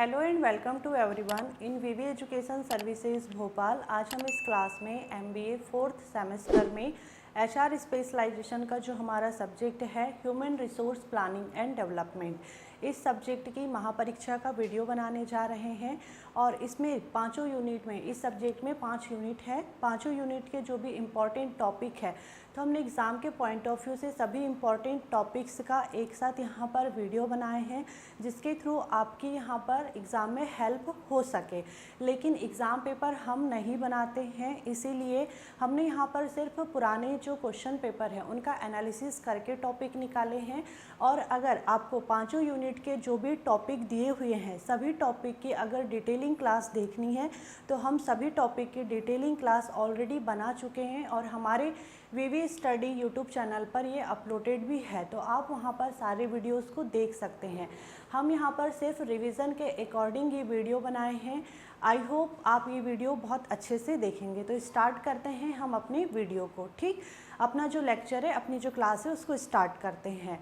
Hello and welcome to everyone in VV education services Bhopal. आज हम इस क्लास में एमबीए 4th सेमेस्टर में एचआर स्पेशलाइजेशन का जो हमारा सब्जेक्ट है human resource planning and development, इस सब्जेक्ट की महापरीक्षा का वीडियो बनाने जा रहे हैं। और इसमें पाँचों यूनिट में, इस सब्जेक्ट में 5 यूनिट है। पाँचों यूनिट के जो भी इम्पॉर्टेंट टॉपिक है, तो हमने एग्ज़ाम के पॉइंट ऑफ व्यू से सभी इम्पॉर्टेंट टॉपिक्स का एक साथ यहाँ पर वीडियो बनाए हैं, जिसके थ्रू आपकी यहाँ पर एग्ज़ाम में हेल्प हो सके। लेकिन एग्ज़ाम पेपर हम नहीं बनाते हैं, इसीलिए हमने यहाँ पर सिर्फ पुराने जो क्वेश्चन पेपर है उनका एनालिसिस करके टॉपिक निकाले हैं। और अगर आपको पाँचों यूनिट के जो भी टॉपिक दिए हुए हैं, सभी टॉपिक की अगर डिटेलिंग क्लास देखनी है तो हम सभी टॉपिक की डिटेलिंग क्लास ऑलरेडी बना चुके हैं और हमारे वीवी स्टडी यूट्यूब चैनल पर ये अपलोडेड भी है, तो आप वहाँ पर सारे वीडियोस को देख सकते हैं। हम यहाँ पर सिर्फ रिवीजन के अकॉर्डिंग ये वीडियो बनाए हैं। आई होप आप ये वीडियो बहुत अच्छे से देखेंगे। तो स्टार्ट करते हैं हम अपनी वीडियो को। ठीक, अपना जो लेक्चर है, अपनी जो क्लास है, उसको स्टार्ट करते हैं।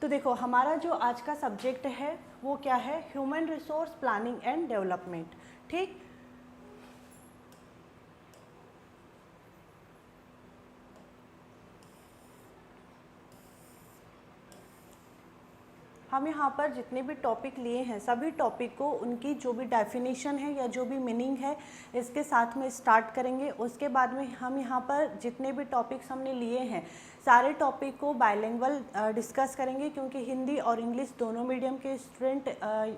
तो देखो, हमारा जो आज का सब्जेक्ट है वो क्या है? Human resource planning and development. ठीक, हम यहाँ पर जितने भी टॉपिक लिए हैं, सभी टॉपिक को उनकी जो भी डेफिनेशन है या जो भी मीनिंग है, इसके साथ में स्टार्ट करेंगे। उसके बाद में हम यहाँ पर जितने भी टॉपिक्स हमने लिए हैं, सारे टॉपिक को बाइलिंगुअल डिस्कस करेंगे, क्योंकि हिंदी और इंग्लिश दोनों मीडियम के स्टूडेंट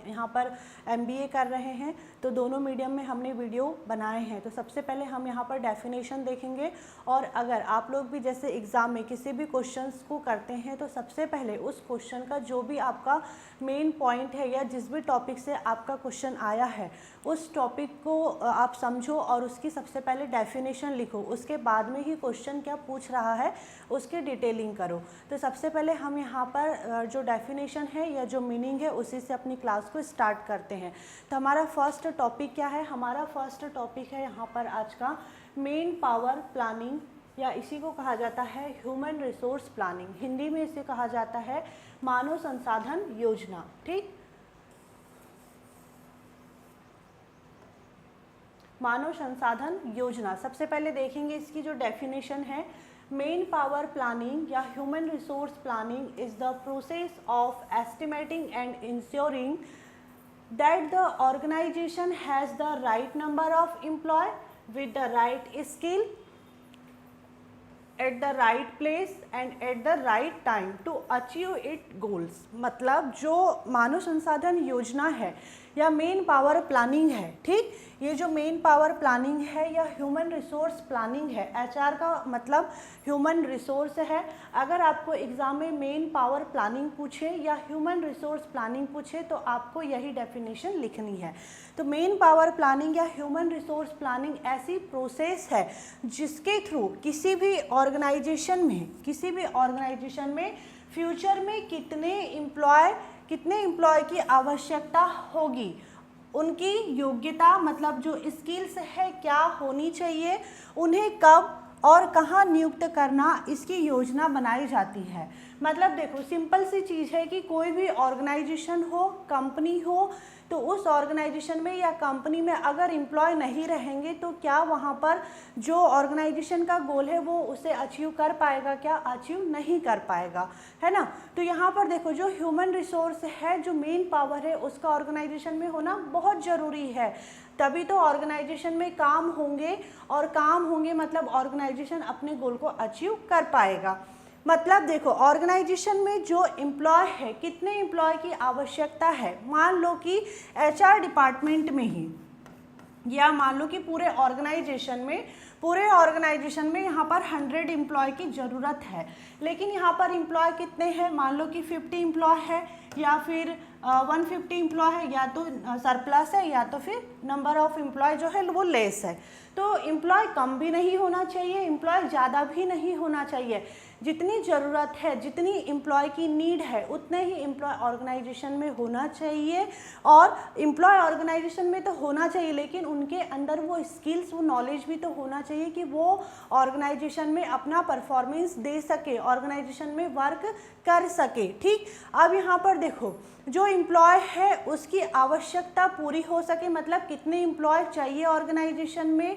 यहाँ पर एमबीए कर रहे हैं, तो दोनों मीडियम में हमने वीडियो बनाए हैं। तो सबसे पहले हम यहाँ पर डेफिनेशन देखेंगे। और अगर आप लोग भी जैसे एग्ज़ाम में किसी भी क्वेश्चंस को करते हैं, तो सबसे पहले उस क्वेश्चन का जो भी आपका मेन पॉइंट है या जिस भी टॉपिक से आपका क्वेश्चन आया है, उस टॉपिक को आप समझो और उसकी सबसे पहले डेफिनेशन लिखो। उसके बाद में ही क्वेश्चन क्या पूछ रहा है उसकी डिटेलिंग करो। तो सबसे पहले हम यहाँ पर जो डेफिनेशन है या जो मीनिंग है, उसी से अपनी क्लास को स्टार्ट करते हैं। तो हमारा फर्स्ट टॉपिक क्या है? हमारा फर्स्ट टॉपिक है यहाँ पर आज का मेन पावर प्लानिंग, या इसी को कहा जाता है ह्यूमन रिसोर्स प्लानिंग। हिंदी में इसे कहा जाता है मानव संसाधन योजना। ठीक, मानव संसाधन योजना। सबसे पहले देखेंगे इसकी जो डेफिनेशन है। मेन पावर प्लानिंग या human resource planning is the process of estimating and ensuring that the organization has the right number of employee with the right skill at the right place and at the right time to achieve its goals। मतलब जो मानव संसाधन योजना है या main power planning है, ठीक, ये जो मेन पावर प्लानिंग है या ह्यूमन रिसोर्स प्लानिंग है, एचआर का मतलब ह्यूमन रिसोर्स है। अगर आपको एग्ज़ाम में मेन पावर प्लानिंग पूछे या ह्यूमन रिसोर्स प्लानिंग पूछे, तो आपको यही डेफिनेशन लिखनी है। तो मेन पावर प्लानिंग या ह्यूमन रिसोर्स प्लानिंग ऐसी प्रोसेस है जिसके थ्रू किसी भी ऑर्गेनाइजेशन में फ्यूचर में कितने एम्प्लॉय की आवश्यकता होगी, उनकी योग्यता मतलब जो स्किल्स है क्या होनी चाहिए, उन्हें कब और कहाँ नियुक्त करना, इसकी योजना बनाई जाती है। मतलब देखो, सिंपल सी चीज़ है कि कोई भी ऑर्गेनाइजेशन हो, कंपनी हो, तो उस ऑर्गेनाइजेशन में या कंपनी में अगर एम्प्लॉय नहीं रहेंगे तो क्या वहाँ पर जो ऑर्गेनाइजेशन का गोल है वो उसे अचीव कर पाएगा? क्या अचीव नहीं कर पाएगा, है ना। तो यहाँ पर देखो, जो ह्यूमन रिसोर्स है, जो मेन पावर है, उसका ऑर्गेनाइजेशन में होना बहुत ज़रूरी है। तभी तो ऑर्गेनाइजेशन में काम होंगे, और काम होंगे मतलब ऑर्गेनाइजेशन अपने गोल को अचीव कर पाएगा। मतलब देखो, ऑर्गेनाइजेशन में जो एम्प्लॉय है, कितने एम्प्लॉय की आवश्यकता है, मान लो कि एचआर डिपार्टमेंट में ही, या मान लो कि पूरे ऑर्गेनाइजेशन में यहाँ पर 100 एम्प्लॉय की ज़रूरत है। लेकिन यहाँ पर एम्प्लॉय कितने हैं? मान लो कि 50 एम्प्लॉय है या फिर 150 एम्प्लॉय है, या तो सरप्लस है या तो फिर नंबर ऑफ एम्प्लॉय जो है वो लेस है। तो एम्प्लॉय कम भी नहीं होना चाहिए, एम्प्लॉय ज़्यादा भी नहीं होना चाहिए। जितनी ज़रूरत है, जितनी एम्प्लॉय की नीड है, उतने ही एम्प्लॉय ऑर्गेनाइजेशन में होना चाहिए। और एम्प्लॉय ऑर्गेनाइजेशन में तो होना चाहिए, लेकिन उनके अंदर वो स्किल्स, वो नॉलेज भी तो होना चाहिए कि वो ऑर्गेनाइजेशन में अपना परफॉर्मेंस दे सके, ऑर्गेनाइजेशन में वर्क कर सके। ठीक, अब यहाँ पर देखो जो एम्प्लॉय है उसकी आवश्यकता पूरी हो सके, मतलब कितने एम्प्लॉय चाहिए ऑर्गेनाइजेशन में,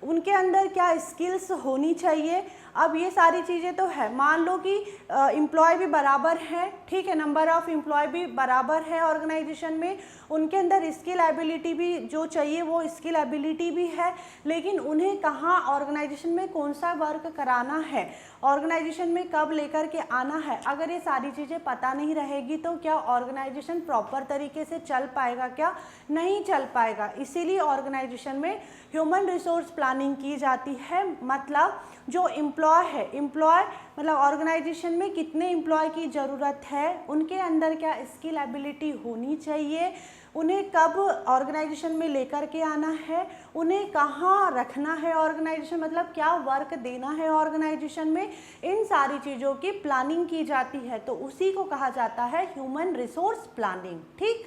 उनके अंदर क्या स्किल्स होनी चाहिए। अब ये सारी चीज़ें तो है, मान लो कि एम्प्लॉय भी बराबर हैं, ठीक है, नंबर ऑफ़ एम्प्लॉय भी बराबर है ऑर्गेनाइजेशन में, उनके अंदर स्किल एबिलिटी भी जो चाहिए वो स्किल एबिलिटी भी है, लेकिन उन्हें कहाँ ऑर्गेनाइजेशन में कौन सा वर्क कराना है, ऑर्गेनाइजेशन में कब लेकर के आना है, अगर ये सारी चीज़ें पता नहीं रहेगी तो क्या ऑर्गेनाइजेशन प्रॉपर तरीके से चल पाएगा, क्या नहीं चल पाएगा। इसीलिए ऑर्गेनाइजेशन में ह्यूमन रिसोर्स प्लानिंग की जाती है। मतलब जो एम्प्लॉय है, एम्प्लॉय मतलब ऑर्गेनाइजेशन में कितने एम्प्लॉय की ज़रूरत है, उनके अंदर क्या स्किल एबिलिटी होनी चाहिए, उन्हें कब ऑर्गेनाइजेशन में लेकर के आना है, उन्हें कहाँ रखना है ऑर्गेनाइजेशन, मतलब क्या वर्क देना है ऑर्गेनाइजेशन में, इन सारी चीज़ों की प्लानिंग की जाती है। तो उसी को कहा जाता है ह्यूमन रिसोर्स प्लानिंग। ठीक,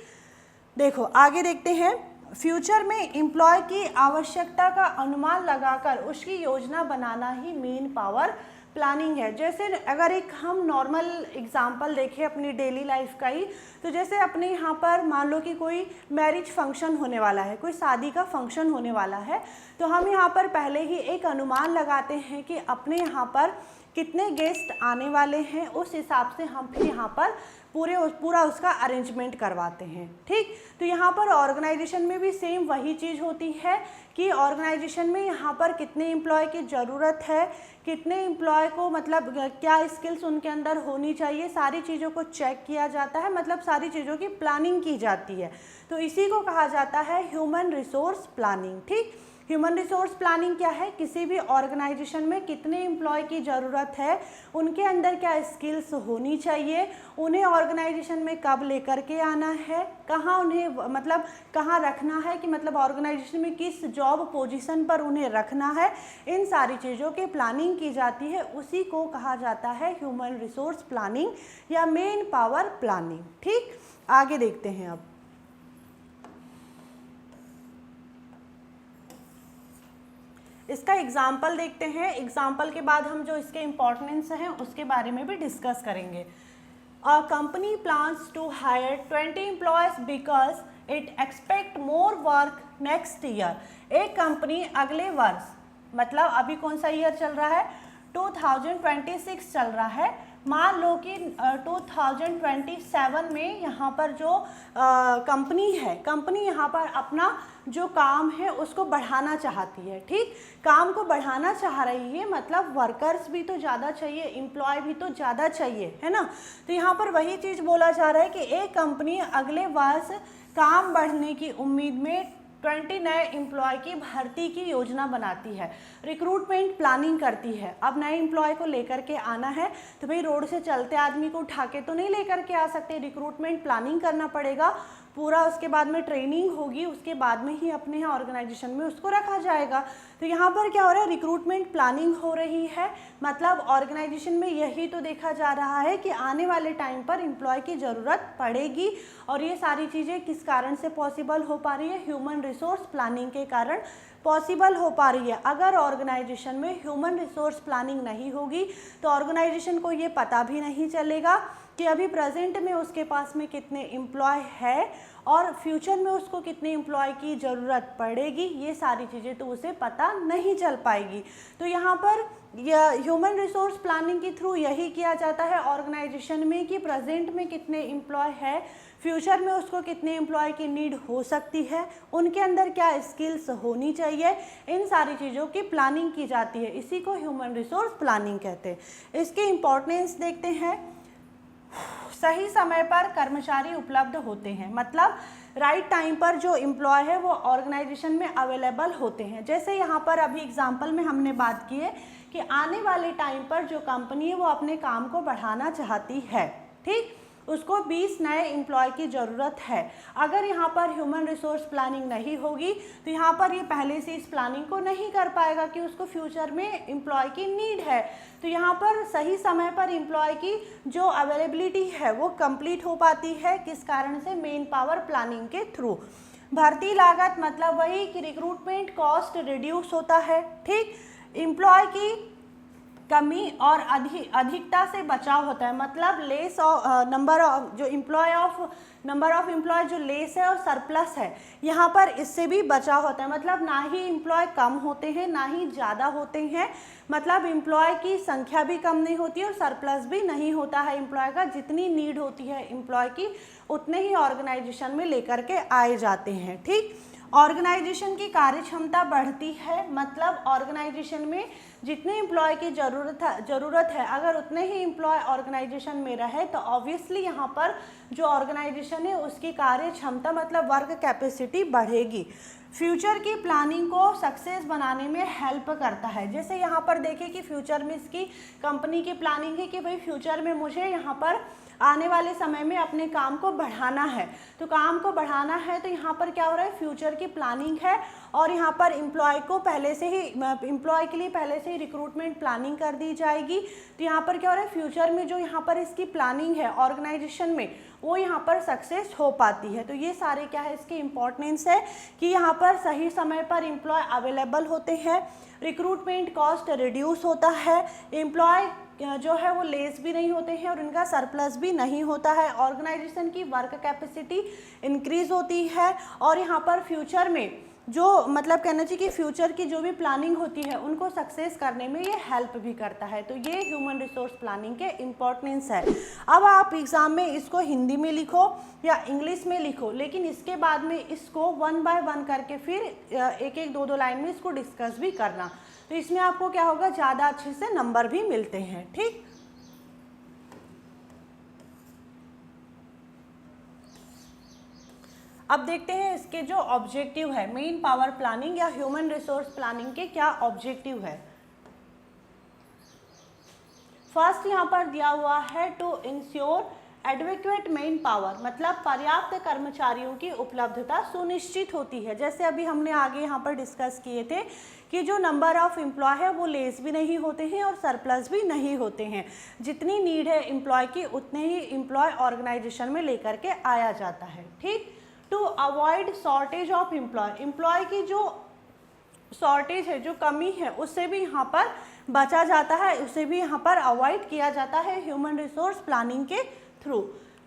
देखो आगे देखते हैं। फ्यूचर में एम्प्लॉय की आवश्यकता का अनुमान लगाकर उसकी योजना बनाना ही मेन पावर प्लानिंग है। जैसे अगर एक हम नॉर्मल एग्जांपल देखें अपनी डेली लाइफ का ही, तो जैसे अपने यहाँ पर मान लो कि कोई मैरिज फंक्शन होने वाला है, कोई शादी का फंक्शन होने वाला है, तो हम यहाँ पर पहले ही एक अनुमान लगाते हैं कि अपने यहाँ पर कितने गेस्ट आने वाले हैं, उस हिसाब से हम फिर यहाँ पर पूरा उसका अरेंजमेंट करवाते हैं। ठीक, तो यहाँ पर ऑर्गेनाइजेशन में भी सेम वही चीज़ होती है कि ऑर्गेनाइजेशन में यहाँ पर कितने एम्प्लॉय की ज़रूरत है, कितने एम्प्लॉय को मतलब क्या स्किल्स उनके अंदर होनी चाहिए, सारी चीज़ों को चेक किया जाता है, मतलब सारी चीज़ों की प्लानिंग की जाती है। तो इसी को कहा जाता है ह्यूमन रिसोर्स प्लानिंग। ठीक, ह्यूमन रिसोर्स प्लानिंग क्या है, किसी भी ऑर्गेनाइजेशन में कितने एम्प्लॉय की ज़रूरत है, उनके अंदर क्या स्किल्स होनी चाहिए, उन्हें ऑर्गेनाइजेशन में कब लेकर के आना है, कहाँ उन्हें मतलब कहाँ रखना है, कि मतलब ऑर्गेनाइजेशन में किस जॉब पोजीशन पर उन्हें रखना है, इन सारी चीज़ों की प्लानिंग की जाती है। उसी को कहा जाता है ह्यूमन रिसोर्स प्लानिंग या मेन पावर प्लानिंग। ठीक, आगे देखते हैं। अब इसका एग्जाम्पल देखते हैं, एग्जाम्पल के बाद हम जो इसके इम्पोर्टेंस हैं उसके बारे में भी डिस्कस करेंगे। A company plans to hire 20 employees because it expect more work next year. एक कंपनी अगले वर्ष, मतलब अभी कौन सा ईयर चल रहा है, 2026 चल रहा है, मान लो कि 2027 में यहाँ पर जो कंपनी है, कंपनी यहाँ पर अपना जो काम है उसको बढ़ाना चाहती है। ठीक, काम को बढ़ाना चाह रही है, मतलब वर्कर्स भी तो ज़्यादा चाहिए, एम्प्लॉय भी तो ज़्यादा चाहिए, है ना। तो यहाँ पर वही चीज़ बोला जा रहा है कि एक कंपनी अगले वर्ष काम बढ़ने की उम्मीद में 20 नए एम्प्लॉय की भर्ती की योजना बनाती है, रिक्रूटमेंट प्लानिंग करती है। अब नए एम्प्लॉय को लेकर के आना है तो भाई रोड से चलते आदमी को उठा के तो नहीं लेकर के आ सकते, रिक्रूटमेंट प्लानिंग करना पड़ेगा पूरा, उसके बाद में ट्रेनिंग होगी, उसके बाद में ही अपने यहाँ ऑर्गेनाइजेशन में उसको रखा जाएगा। तो यहाँ पर क्या हो रहा है, रिक्रूटमेंट प्लानिंग हो रही है, मतलब ऑर्गेनाइजेशन में यही तो देखा जा रहा है कि आने वाले टाइम पर एम्प्लॉय की ज़रूरत पड़ेगी, और ये सारी चीज़ें किस कारण से पॉसिबल हो पा रही है, ह्यूमन रिसोर्स प्लानिंग के कारण पॉसिबल हो पा रही है। अगर ऑर्गेनाइजेशन में ह्यूमन रिसोर्स प्लानिंग नहीं होगी तो ऑर्गेनाइजेशन को ये पता भी नहीं चलेगा कि अभी प्रेजेंट में उसके पास में कितने एम्प्लॉय है और फ्यूचर में उसको कितने एम्प्लॉय की ज़रूरत पड़ेगी, ये सारी चीज़ें तो उसे पता नहीं चल पाएगी। तो यहाँ पर ह्यूमन रिसोर्स प्लानिंग के थ्रू यही किया जाता है ऑर्गेनाइजेशन में कि प्रेजेंट में कितने एम्प्लॉय है, फ्यूचर में उसको कितने एम्प्लॉय की नीड हो सकती है, उनके अंदर क्या स्किल्स होनी चाहिए, इन सारी चीज़ों की प्लानिंग की जाती है। इसी को ह्यूमन रिसोर्स प्लानिंग कहते हैं। इसकी इम्पोर्टेंस देखते हैं। सही समय पर कर्मचारी उपलब्ध होते हैं, मतलब राइट टाइम पर जो एम्प्लॉय है वो ऑर्गेनाइजेशन में अवेलेबल होते हैं। जैसे यहाँ पर अभी एग्जांपल में हमने बात की है कि आने वाले टाइम पर जो कंपनी है वो अपने काम को बढ़ाना चाहती है, ठीक, उसको 20 नए एम्प्लॉय की ज़रूरत है। अगर यहाँ पर ह्यूमन रिसोर्स प्लानिंग नहीं होगी तो यहाँ पर ये पहले से इस प्लानिंग को नहीं कर पाएगा कि उसको फ्यूचर में एम्प्लॉय की नीड है। तो यहाँ पर सही समय पर एम्प्लॉय की जो अवेलेबिलिटी है वो कंप्लीट हो पाती है, किस कारण से, मेन पावर प्लानिंग के थ्रू। भर्ती लागत मतलब वही कि रिक्रूटमेंट कॉस्ट रिड्यूस होता है, ठीक, एम्प्लॉय की कमी और अधिकता से बचाव होता है, मतलब लेस नंबर ऑफ जो नंबर ऑफ एम्प्लॉय जो लेस है और सरप्लस है, यहाँ पर इससे भी बचाव होता है। मतलब ना ही एम्प्लॉय कम होते हैं ना ही ज़्यादा होते हैं, मतलब एम्प्लॉय की संख्या भी कम नहीं होती और सरप्लस भी नहीं होता है एम्प्लॉय का। जितनी नीड होती है एम्प्लॉय की उतने ही ऑर्गेनाइजेशन में लेकर के आए जाते हैं। ठीक, ऑर्गेनाइजेशन की कार्यक्षमता बढ़ती है, मतलब ऑर्गेनाइजेशन में जितने एम्प्लॉय की ज़रूरत है अगर उतने ही एम्प्लॉय ऑर्गेनाइजेशन में रहे तो ऑब्वियसली यहाँ पर जो ऑर्गेनाइजेशन है उसकी कार्य क्षमता मतलब वर्क कैपेसिटी बढ़ेगी। फ्यूचर की प्लानिंग को सक्सेस बनाने में हेल्प करता है। जैसे यहाँ पर देखें कि फ्यूचर में इसकी कंपनी की प्लानिंग है कि भाई फ्यूचर में मुझे यहाँ पर आने वाले समय में अपने काम को बढ़ाना है, तो काम को बढ़ाना है तो यहाँ पर क्या हो रहा है, फ्यूचर की प्लानिंग है और यहाँ पर एम्प्लॉय को पहले से ही एम्प्लॉय के लिए पहले से ही रिक्रूटमेंट प्लानिंग कर दी जाएगी। तो यहाँ पर क्या हो रहा है, फ्यूचर में जो यहाँ पर इसकी प्लानिंग है ऑर्गेनाइजेशन में वो यहाँ पर सक्सेस हो पाती है। तो ये सारे क्या है इसकी इम्पोर्टेंस है कि यहाँ पर सही समय पर एम्प्लॉय अवेलेबल होते हैं, रिक्रूटमेंट कॉस्ट रिड्यूस होता है, एम्प्लॉय जो है वो लेस भी नहीं होते हैं और इनका सरप्लस भी नहीं होता है, ऑर्गेनाइजेशन की वर्क कैपेसिटी इंक्रीज होती है और यहाँ पर फ्यूचर में जो मतलब कहना चाहिए कि फ्यूचर की जो भी प्लानिंग होती है उनको सक्सेस करने में ये हेल्प भी करता है। तो ये ह्यूमन रिसोर्स प्लानिंग के इम्पोर्टेंस है। अब आप एग्ज़ाम में इसको हिंदी में लिखो या इंग्लिश में लिखो, लेकिन इसके बाद में इसको 1 बाय 1 करके फिर एक एक दो लाइन में इसको डिस्कस भी करना, तो इसमें आपको क्या होगा, ज़्यादा अच्छे से नंबर भी मिलते हैं। ठीक, अब देखते हैं इसके जो ऑब्जेक्टिव है, मेन पावर प्लानिंग या ह्यूमन रिसोर्स प्लानिंग के क्या ऑब्जेक्टिव है। फर्स्ट यहाँ पर दिया हुआ है to ensure advocate man power, मतलब पर्याप्त कर्मचारियों की उपलब्धता सुनिश्चित होती है। जैसे अभी हमने आगे यहाँ पर डिस्कस किए थे कि जो नंबर ऑफ एम्प्लॉय है वो लेस भी नहीं होते हैं और सरप्लस भी नहीं होते हैं, जितनी नीड है एम्प्लॉय की उतने ही एम्प्लॉय ऑर्गेनाइजेशन में लेकर के आया जाता है। ठीक, to avoid shortage of employee की जो शॉर्टेज है, जो कमी है, उससे भी यहाँ पर बचा जाता है, उसे भी यहाँ पर अवॉइड किया जाता है ह्यूमन रिसोर्स प्लानिंग के थ्रू।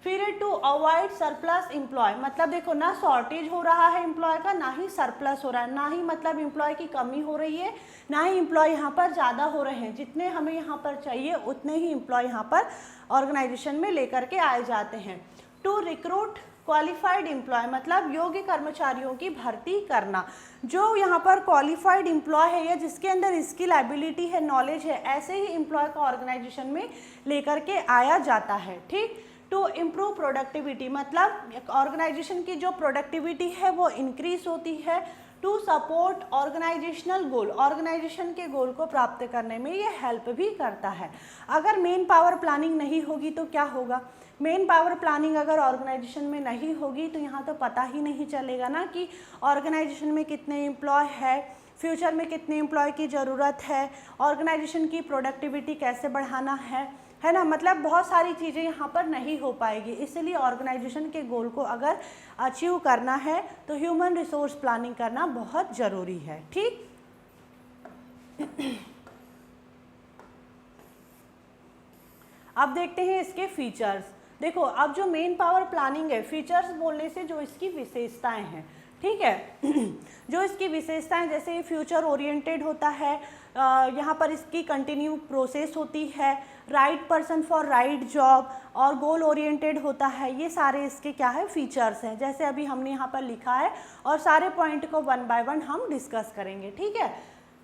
फिर टू अवॉइड सरप्लस एम्प्लॉय, मतलब देखो ना शॉर्टेज हो रहा है एम्प्लॉय का, ना ही सरप्लस हो रहा है, ना ही मतलब एम्प्लॉय की कमी हो रही है, ना ही एम्प्लॉय यहाँ पर ज़्यादा हो रहे हैं। जितने हमें यहाँ पर चाहिए उतने ही एम्प्लॉय यहाँ पर ऑर्गेनाइजेशन में लेकर के आए जाते हैं। टू रिक्रूट क्वालिफाइड एम्प्लॉय, मतलब योग्य कर्मचारियों की भर्ती करना। जो यहाँ पर क्वालिफाइड एम्प्लॉय है या जिसके अंदर स्किल एबिलिटी है, नॉलेज है, ऐसे ही एम्प्लॉय को ऑर्गेनाइजेशन में लेकर के आया जाता है। ठीक, टू इम्प्रूव प्रोडक्टिविटी, मतलब ऑर्गेनाइजेशन की जो प्रोडक्टिविटी है वो इंक्रीज होती है। To support organisational goal, organisation के गोल को प्राप्त करने में ये हेल्प भी करता है। अगर मेन पावर प्लानिंग नहीं होगी तो क्या होगा, मेन पावर प्लानिंग अगर ऑर्गेनाइजेशन में नहीं होगी तो यहाँ तो पता ही नहीं चलेगा ना कि ऑर्गेनाइजेशन में कितने एम्प्लॉय है, फ्यूचर में कितने एम्प्लॉय की ज़रूरत है, ऑर्गेनाइजेशन की प्रोडक्टिविटी कैसे बढ़ाना है ना, मतलब बहुत सारी चीज़ें यहाँ पर नहीं हो पाएगी। इसलिए ऑर्गेनाइजेशन के गोल को अगर अचीव करना है तो ह्यूमन रिसोर्स प्लानिंग करना बहुत ज़रूरी है। ठीक, अब देखते हैं इसके फीचर्स। देखो, अब जो मेन पावर प्लानिंग है, फीचर्स बोलने से जो इसकी विशेषताएं हैं, ठीक है, जो इसकी विशेषताएं, जैसे फ्यूचर ओरिएंटेड होता है, यहाँ पर इसकी कंटिन्यू प्रोसेस होती है, right person for right job और गोल ओरिएंटेड होता है। ये सारे इसके क्या है, फीचर्स हैं, जैसे अभी हमने यहाँ पर लिखा है और सारे पॉइंट को 1 बाय 1 हम डिस्कस करेंगे। ठीक है,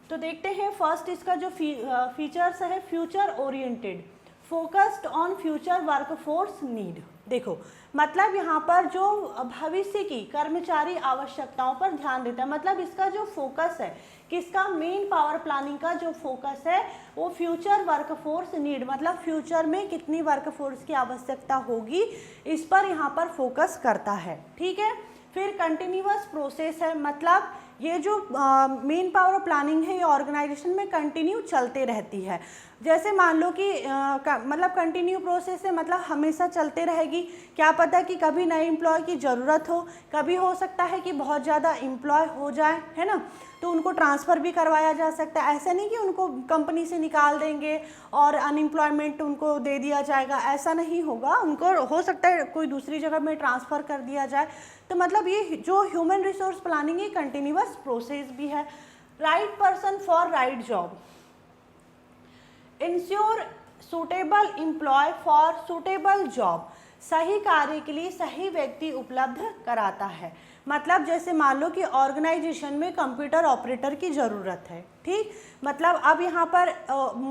तो देखते हैं फर्स्ट इसका जो फीचर्स है, future oriented, focused on future workforce need. देखो, मतलब यहाँ पर जो भविष्य की कर्मचारी आवश्यकताओं पर ध्यान देता है, मतलब इसका जो फोकस है, किसका, मेन पावर प्लानिंग का जो फोकस है वो फ्यूचर वर्कफोर्स नीड, मतलब फ्यूचर में कितनी वर्कफोर्स की आवश्यकता होगी इस पर यहाँ पर फोकस करता है। ठीक है, फिर कंटिन्यूअस प्रोसेस है, मतलब ये जो मेन पावर प्लानिंग है ये ऑर्गेनाइजेशन में कंटिन्यू चलते रहती है, जैसे मान लो कि मतलब कंटिन्यू प्रोसेस है, मतलब हमेशा चलते रहेगी, क्या पता कि कभी नए एम्प्लॉय की ज़रूरत हो, कभी हो सकता है कि बहुत ज़्यादा एम्प्लॉय हो जाए, है ना, तो उनको ट्रांसफ़र भी करवाया जा सकता है। ऐसा नहीं कि उनको कंपनी से निकाल देंगे और अनएम्प्लॉयमेंट उनको दे दिया जाएगा, ऐसा नहीं होगा, उनको हो सकता है कोई दूसरी जगह में ट्रांसफ़र कर दिया जाए। तो मतलब ये जो ह्यूमन रिसोर्स प्लानिंग ये कंटिन्यूअस प्रोसेस भी है। Right person for right job, ensure suitable employee for suitable job, सही कार्य के लिए सही व्यक्ति उपलब्ध कराता है। मतलब जैसे मान लो कि ऑर्गेनाइजेशन में कंप्यूटर ऑपरेटर की ज़रूरत है, ठीक, मतलब अब यहाँ पर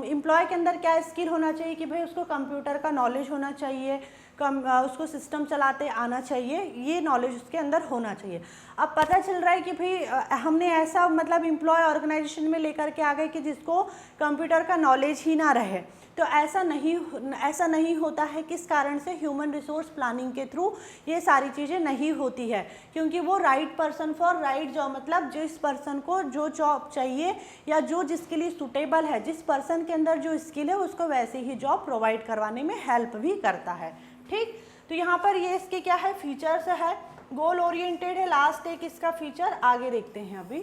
एम्प्लॉय के अंदर क्या स्किल होना चाहिए कि भाई उसको कंप्यूटर का नॉलेज होना चाहिए, उसको सिस्टम चलाते आना चाहिए, ये नॉलेज उसके अंदर होना चाहिए। अब पता चल रहा है कि भाई हमने ऐसा मतलब एम्प्लॉय ऑर्गेनाइजेशन में लेकर के आ गए कि जिसको कंप्यूटर का नॉलेज ही ना रहे, तो ऐसा नहीं होता है। किस कारण से? ह्यूमन रिसोर्स प्लानिंग के थ्रू ये सारी चीज़ें नहीं होती है, क्योंकि वो right person for right job, मतलब जिस पर्सन को जो जॉब चाहिए या जो जिसके लिए सूटेबल है, जिस पर्सन के अंदर जो स्किल है उसको वैसे ही जॉब प्रोवाइड करवाने में हेल्प भी करता है, ठीक। तो यहाँ पर ये इसके क्या है, फीचर्स है, गोल ओरिएंटेड है, लास्ट एक इसका फीचर आगे देखते हैं। अभी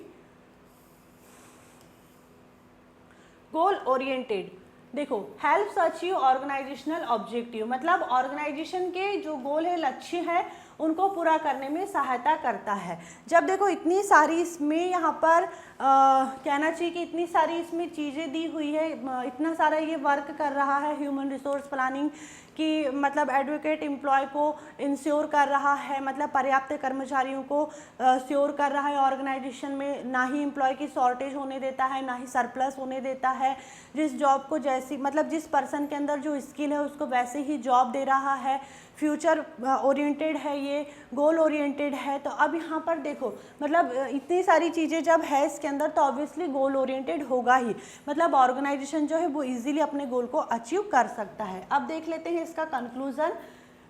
गोल ओरिएंटेड देखो, हेल्प्स अचीव ऑर्गेनाइजेशनल ऑब्जेक्टिव, मतलब ऑर्गेनाइजेशन के जो गोल है, लक्ष्य है, उनको पूरा करने में सहायता करता है। जब देखो इतनी सारी इसमें यहाँ पर कहना चाहिए कि इतनी सारी इसमें चीज़ें दी हुई है, इतना सारा ये वर्क कर रहा है ह्यूमन रिसोर्स प्लानिंग कि मतलब एडवोकेट एम्प्लॉय को इंश्योर कर रहा है, मतलब पर्याप्त कर्मचारियों को श्योर कर रहा है ऑर्गेनाइजेशन में, ना ही एम्प्लॉय की शॉर्टेज होने देता है, ना ही सरप्लस होने देता है, जिस जॉब को जैसी मतलब जिस पर्सन के अंदर जो स्किल है उसको वैसे ही जॉब दे रहा है, फ्यूचर ओरिएंटेड है, ये गोल ओरिएंटेड है। तो अब यहाँ पर देखो मतलब इतनी सारी चीज़ें जब है इसके अंदर तो ऑब्वियसली गोल ओरिएंटेड होगा ही, मतलब ऑर्गेनाइजेशन जो है वो इजीली अपने गोल को अचीव कर सकता है। अब देख लेते हैं इसका conclusion.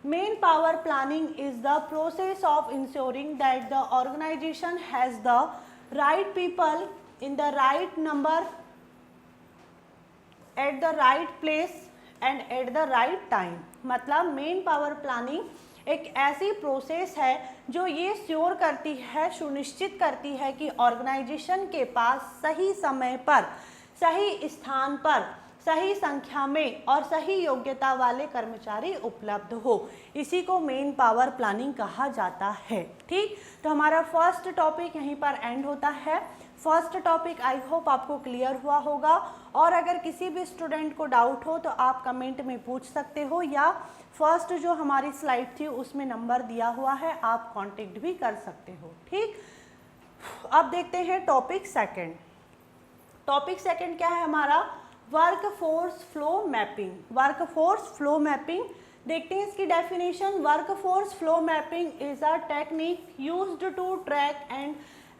Man power planning is the process of ensuring that the organisation has the right people in the right number at the right place and at the right time. मतलब मेन पावर प्लानिंग एक ऐसी process है जो ये sure करती है, सुनिश्चित करती है कि ऑर्गेनाइजेशन के पास सही समय पर, सही स्थान पर, सही संख्या में और सही योग्यता वाले कर्मचारी उपलब्ध हो। इसी को मेन पावर प्लानिंग कहा जाता है, ठीक। तो हमारा फर्स्ट टॉपिक यहीं पर एंड होता है। फर्स्ट टॉपिक आई होप आपको क्लियर हुआ होगा, और अगर किसी भी स्टूडेंट को डाउट हो तो आप कमेंट में पूछ सकते हो, या फर्स्ट जो हमारी स्लाइड थी उसमें नंबर दिया हुआ है, आप कांटेक्ट भी कर सकते हो, ठीक। अब देखते हैं टॉपिक सेकंड। टॉपिक सेकंड क्या है हमारा? Work force flow mapping. Work force flow mapping देखते हैं इसकी definition. Work force flow mapping is a technique used to track and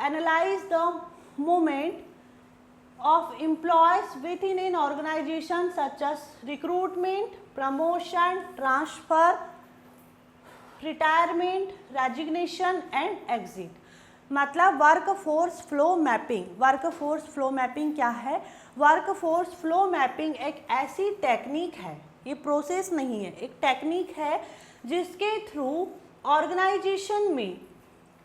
analyse the movement of employees within an organization such as recruitment, promotion, transfer, retirement, resignation and exit। मतलब work force flow mapping. Work force flow mapping क्या है? Work force flow mapping एक ऐसी technique है, ये process नहीं है, एक टेक्निक है जिसके थ्रू ऑर्गेनाइजेशन में,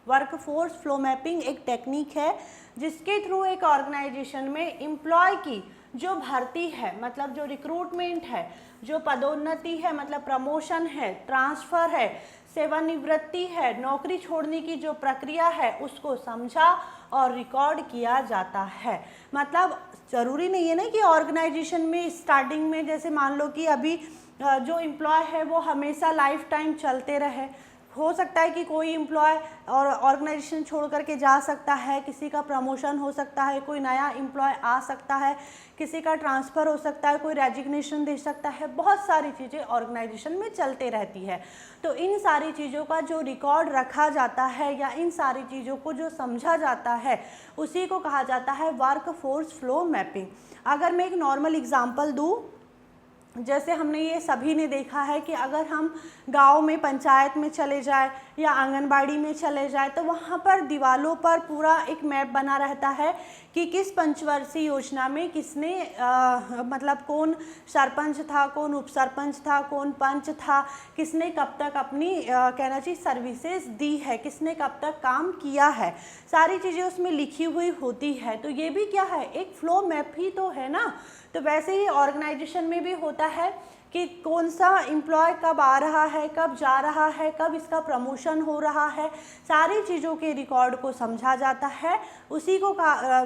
वर्क फोर्स फ्लो मैपिंग एक टेक्निक है जिसके थ्रू एक ऑर्गेनाइजेशन में एम्प्लॉय की जो भर्ती है, मतलब जो रिक्रूटमेंट है, जो पदोन्नति है, मतलब प्रमोशन है, ट्रांसफ़र है, सेवानिवृत्ति है, नौकरी छोड़ने की जो प्रक्रिया है, उसको समझा और रिकॉर्ड किया जाता है। मतलब ज़रूरी नहीं है ना कि ऑर्गेनाइजेशन में स्टार्टिंग में जैसे मान लो कि अभी जो एम्प्लॉय है वो हमेशा लाइफ टाइम चलते रहे, हो सकता है कि कोई एम्प्लॉय और ऑर्गेनाइजेशन छोड़ करके जा सकता है, किसी का प्रमोशन हो सकता है, कोई नया एम्प्लॉय आ सकता है, किसी का ट्रांसफ़र हो सकता है, कोई रेजिग्नेशन दे सकता है, बहुत सारी चीज़ें ऑर्गेनाइजेशन में चलते रहती है। तो इन सारी चीज़ों का जो रिकॉर्ड रखा जाता है या इन सारी चीज़ों को जो समझा जाता है उसी को कहा जाता है वर्क फोर्स फ्लो मैपिंग। अगर मैं एक नॉर्मल एग्जाम्पल दूँ जैसे हमने ये सभी ने देखा है कि अगर हम गांव में पंचायत में चले जाए या आंगनबाड़ी में चले जाए तो वहाँ पर दीवालों पर पूरा एक मैप बना रहता है कि किस पंचवर्षीय योजना में किसने मतलब कौन सरपंच था, कौन उप सरपंच था, कौन पंच था, किसने कब तक अपनी कहना चाहिए सर्विसेज दी है, किसने कब तक काम किया है, सारी चीज़ें उसमें लिखी हुई होती है। तो ये भी क्या है, एक फ्लो मैप ही तो है ना। तो वैसे ही ऑर्गेनाइजेशन में भी होता है कि कौन सा एम्प्लॉय कब आ रहा है, कब जा रहा है, कब इसका प्रमोशन हो रहा है, सारी चीज़ों के रिकॉर्ड को समझा जाता है, उसी को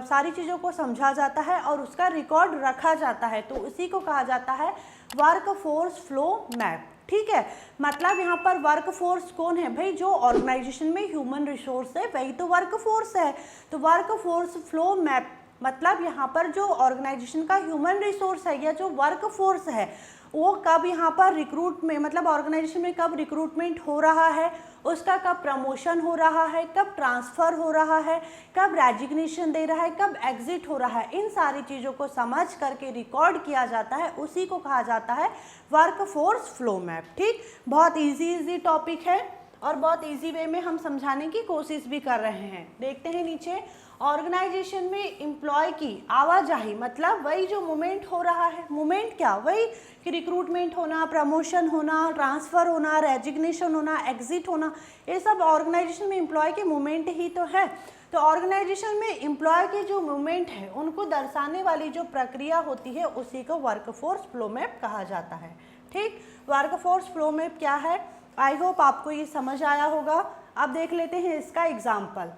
सारी चीज़ों को समझा जाता है और उसका रिकॉर्ड रखा जाता है। तो उसी को कहा जाता है वर्क फोर्स फ्लो मैप। ठीक है, मतलब यहाँ पर वर्क फोर्स कौन है भाई, जो ऑर्गेनाइजेशन में ह्यूमन रिसोर्स है वही तो वर्क फोर्स है। तो वर्क फोर्स फ्लो मैप मतलब यहाँ पर जो ऑर्गेनाइजेशन का ह्यूमन रिसोर्स है या जो वर्क फोर्स है वो कब यहाँ पर रिक्रूट में मतलब ऑर्गेनाइजेशन में कब रिक्रूटमेंट हो रहा है, उसका कब प्रमोशन हो रहा है, कब ट्रांसफ़र हो रहा है, कब रेजिग्नेशन दे रहा है, कब एग्जिट हो रहा है, इन सारी चीज़ों को समझ करके रिकॉर्ड किया जाता है, उसी को कहा जाता है वर्क फोर्स फ्लो मैप। ठीक, बहुत इजी टॉपिक है और बहुत इजी वे में हम समझाने की कोशिश भी कर रहे हैं। देखते हैं नीचे, ऑर्गेनाइजेशन में एम्प्लॉय की आवाजाही मतलब वही जो मूवमेंट हो रहा है, मूवमेंट क्या, वही कि रिक्रूटमेंट होना, प्रमोशन होना, ट्रांसफ़र होना, रेजिग्नेशन होना, एग्जिट होना, ये सब ऑर्गेनाइजेशन में एम्प्लॉय के मूवमेंट ही तो है। तो ऑर्गेनाइजेशन में एम्प्लॉय के जो मूवमेंट है उनको दर्शाने वाली जो प्रक्रिया होती है उसी को वर्कफोर्स फ्लो मैप कहा जाता है। ठीक, वर्कफोर्स फ्लो मैप क्या है, आई होप आपको ये समझ आया होगा। अब देख लेते हैं इसका एग्जाम्पल।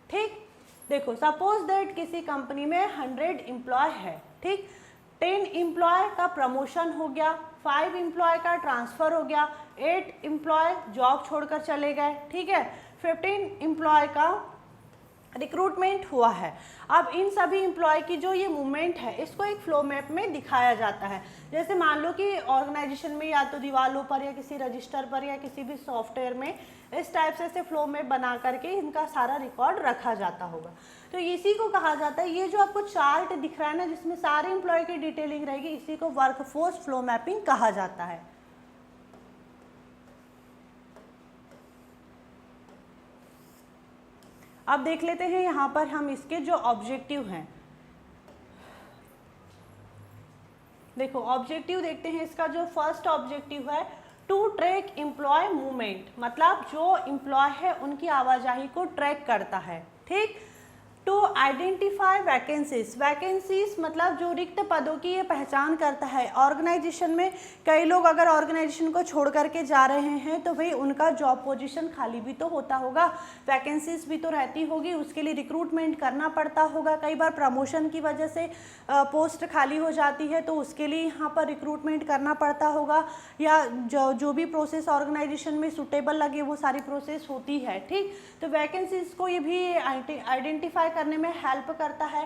ठीक, देखो सपोज दैट किसी कंपनी में 100 एम्प्लॉय है। ठीक, 10 एम्प्लॉय का प्रमोशन हो गया, 5 एम्प्लॉय का ट्रांसफ़र हो गया, 8 एम्प्लॉय जॉब छोड़कर चले गए। ठीक है, 15 एम्प्लॉय का रिक्रूटमेंट हुआ है। अब इन सभी एम्प्लॉय की जो ये मूवमेंट है इसको एक फ्लो मैप में दिखाया जाता है। जैसे मान लो कि ऑर्गेनाइजेशन में या तो दीवारों पर या किसी रजिस्टर पर या किसी भी सॉफ्टवेयर में इस टाइप से फ्लो मैप बना करके इनका सारा रिकॉर्ड रखा जाता होगा। तो इसी को कहा जाता है, ये जो आपको चार्ट दिख रहा है ना जिसमें सारे एम्प्लॉय की डिटेलिंग रहेगी, इसी को वर्कफोर्स फ्लो मैपिंग कहा जाता है। अब देख लेते हैं यहाँ पर हम इसके जो ऑब्जेक्टिव हैं। देखो ऑब्जेक्टिव देखते हैं, इसका जो फर्स्ट ऑब्जेक्टिव है टू ट्रैक एम्प्लॉय मूवमेंट, मतलब जो एम्प्लॉय है उनकी आवाजाही को ट्रैक करता है। ठीक, टू आइडेंटिफाई वैकेंसीज, वैकेंसीज मतलब जो रिक्त पदों की ये पहचान करता है। ऑर्गेनाइजेशन में कई लोग अगर ऑर्गेनाइजेशन को छोड़ करके जा रहे हैं तो भाई उनका जॉब पोजीशन खाली भी तो होता होगा, वैकेंसीज भी तो रहती होगी, उसके लिए रिक्रूटमेंट करना पड़ता होगा। कई बार प्रमोशन की वजह से पोस्ट खाली हो जाती है तो उसके लिए यहाँ पर रिक्रूटमेंट करना पड़ता होगा, या जो भी प्रोसेस ऑर्गेनाइजेशन में सुटेबल लगे वो सारी प्रोसेस होती है। ठीक, तो वैकेंसीज को ये भी आइडेंटिफाई करने में हेल्प करता है।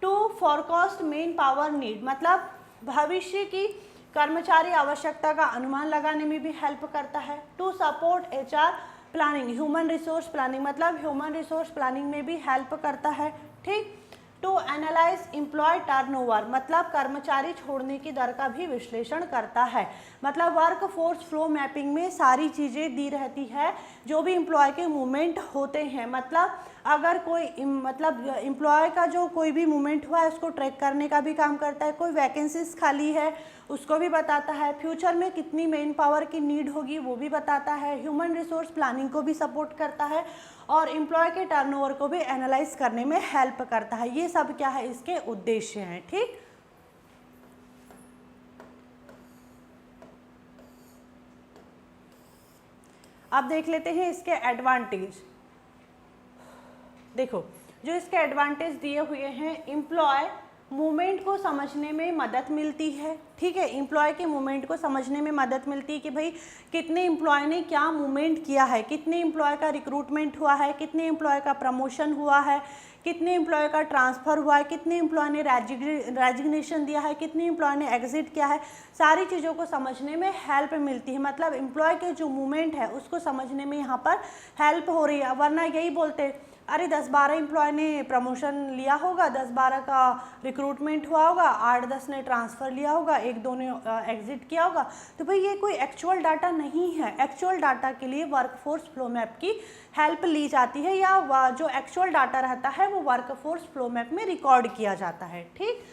To forecast man power need, मतलब भविष्य की कर्मचारी आवश्यकता का अनुमान लगाने में भी हेल्प करता है। To support HR planning, human resource planning, मतलब ह्यूमन रिसोर्स प्लानिंग में भी हेल्प करता है। ठीक, टू एनालाइज एम्प्लॉय टर्नओवर, मतलब कर्मचारी छोड़ने की दर का भी विश्लेषण करता है। मतलब वर्क फोर्स फ्लो मैपिंग में सारी चीज़ें दी रहती है, जो भी एम्प्लॉय के मूवमेंट होते हैं, मतलब अगर कोई मतलब एम्प्लॉय का जो कोई भी मूवमेंट हुआ है उसको ट्रैक करने का भी काम करता है। कोई वैकेंसीज खाली है उसको भी बताता है, फ्यूचर में कितनी मेन पावर की नीड होगी वो भी बताता है, ह्यूमन रिसोर्स प्लानिंग को भी सपोर्ट करता है और एम्प्लॉय के टर्नओवर को भी एनालाइज करने में हेल्प करता है। ये सब क्या है, इसके उद्देश्य हैं। ठीक, अब देख लेते हैं इसके एडवांटेज। देखो जो इसके एडवांटेज दिए हुए हैं, एम्प्लॉय मूवमेंट को समझने में मदद मिलती है। ठीक है, एम्प्लॉय के मूवमेंट को समझने में मदद मिलती है कि भाई कितने एम्प्लॉय ने क्या मूवमेंट किया है, कितने एम्प्लॉय का रिक्रूटमेंट हुआ है, कितने एम्प्लॉय का प्रमोशन हुआ है, कितने एम्प्लॉय का ट्रांसफ़र हुआ है, कितने एम्प्लॉय ने रेजिग्नेशन दिया है, कितने एम्प्लॉय ने एग्जिट किया है, सारी चीज़ों को समझने में हेल्प मिलती है। मतलब एम्प्लॉय के जो मूवमेंट है उसको समझने में यहाँ पर हेल्प हो रही है। वरना यही बोलते अरे 10-12 एम्प्लॉय ने प्रमोशन लिया होगा, 10-12 का रिक्रूटमेंट हुआ होगा, 8-10 ने ट्रांसफ़र लिया होगा, 1-2 ने एग्जिट किया होगा। तो भाई ये कोई एक्चुअल डाटा नहीं है। एक्चुअल डाटा के लिए वर्कफोर्स फ्लो मैप की हेल्प ली जाती है, या जो एक्चुअल डाटा रहता है वो वर्कफोर्स फ्लो मैप में रिकॉर्ड किया जाता है। ठीक,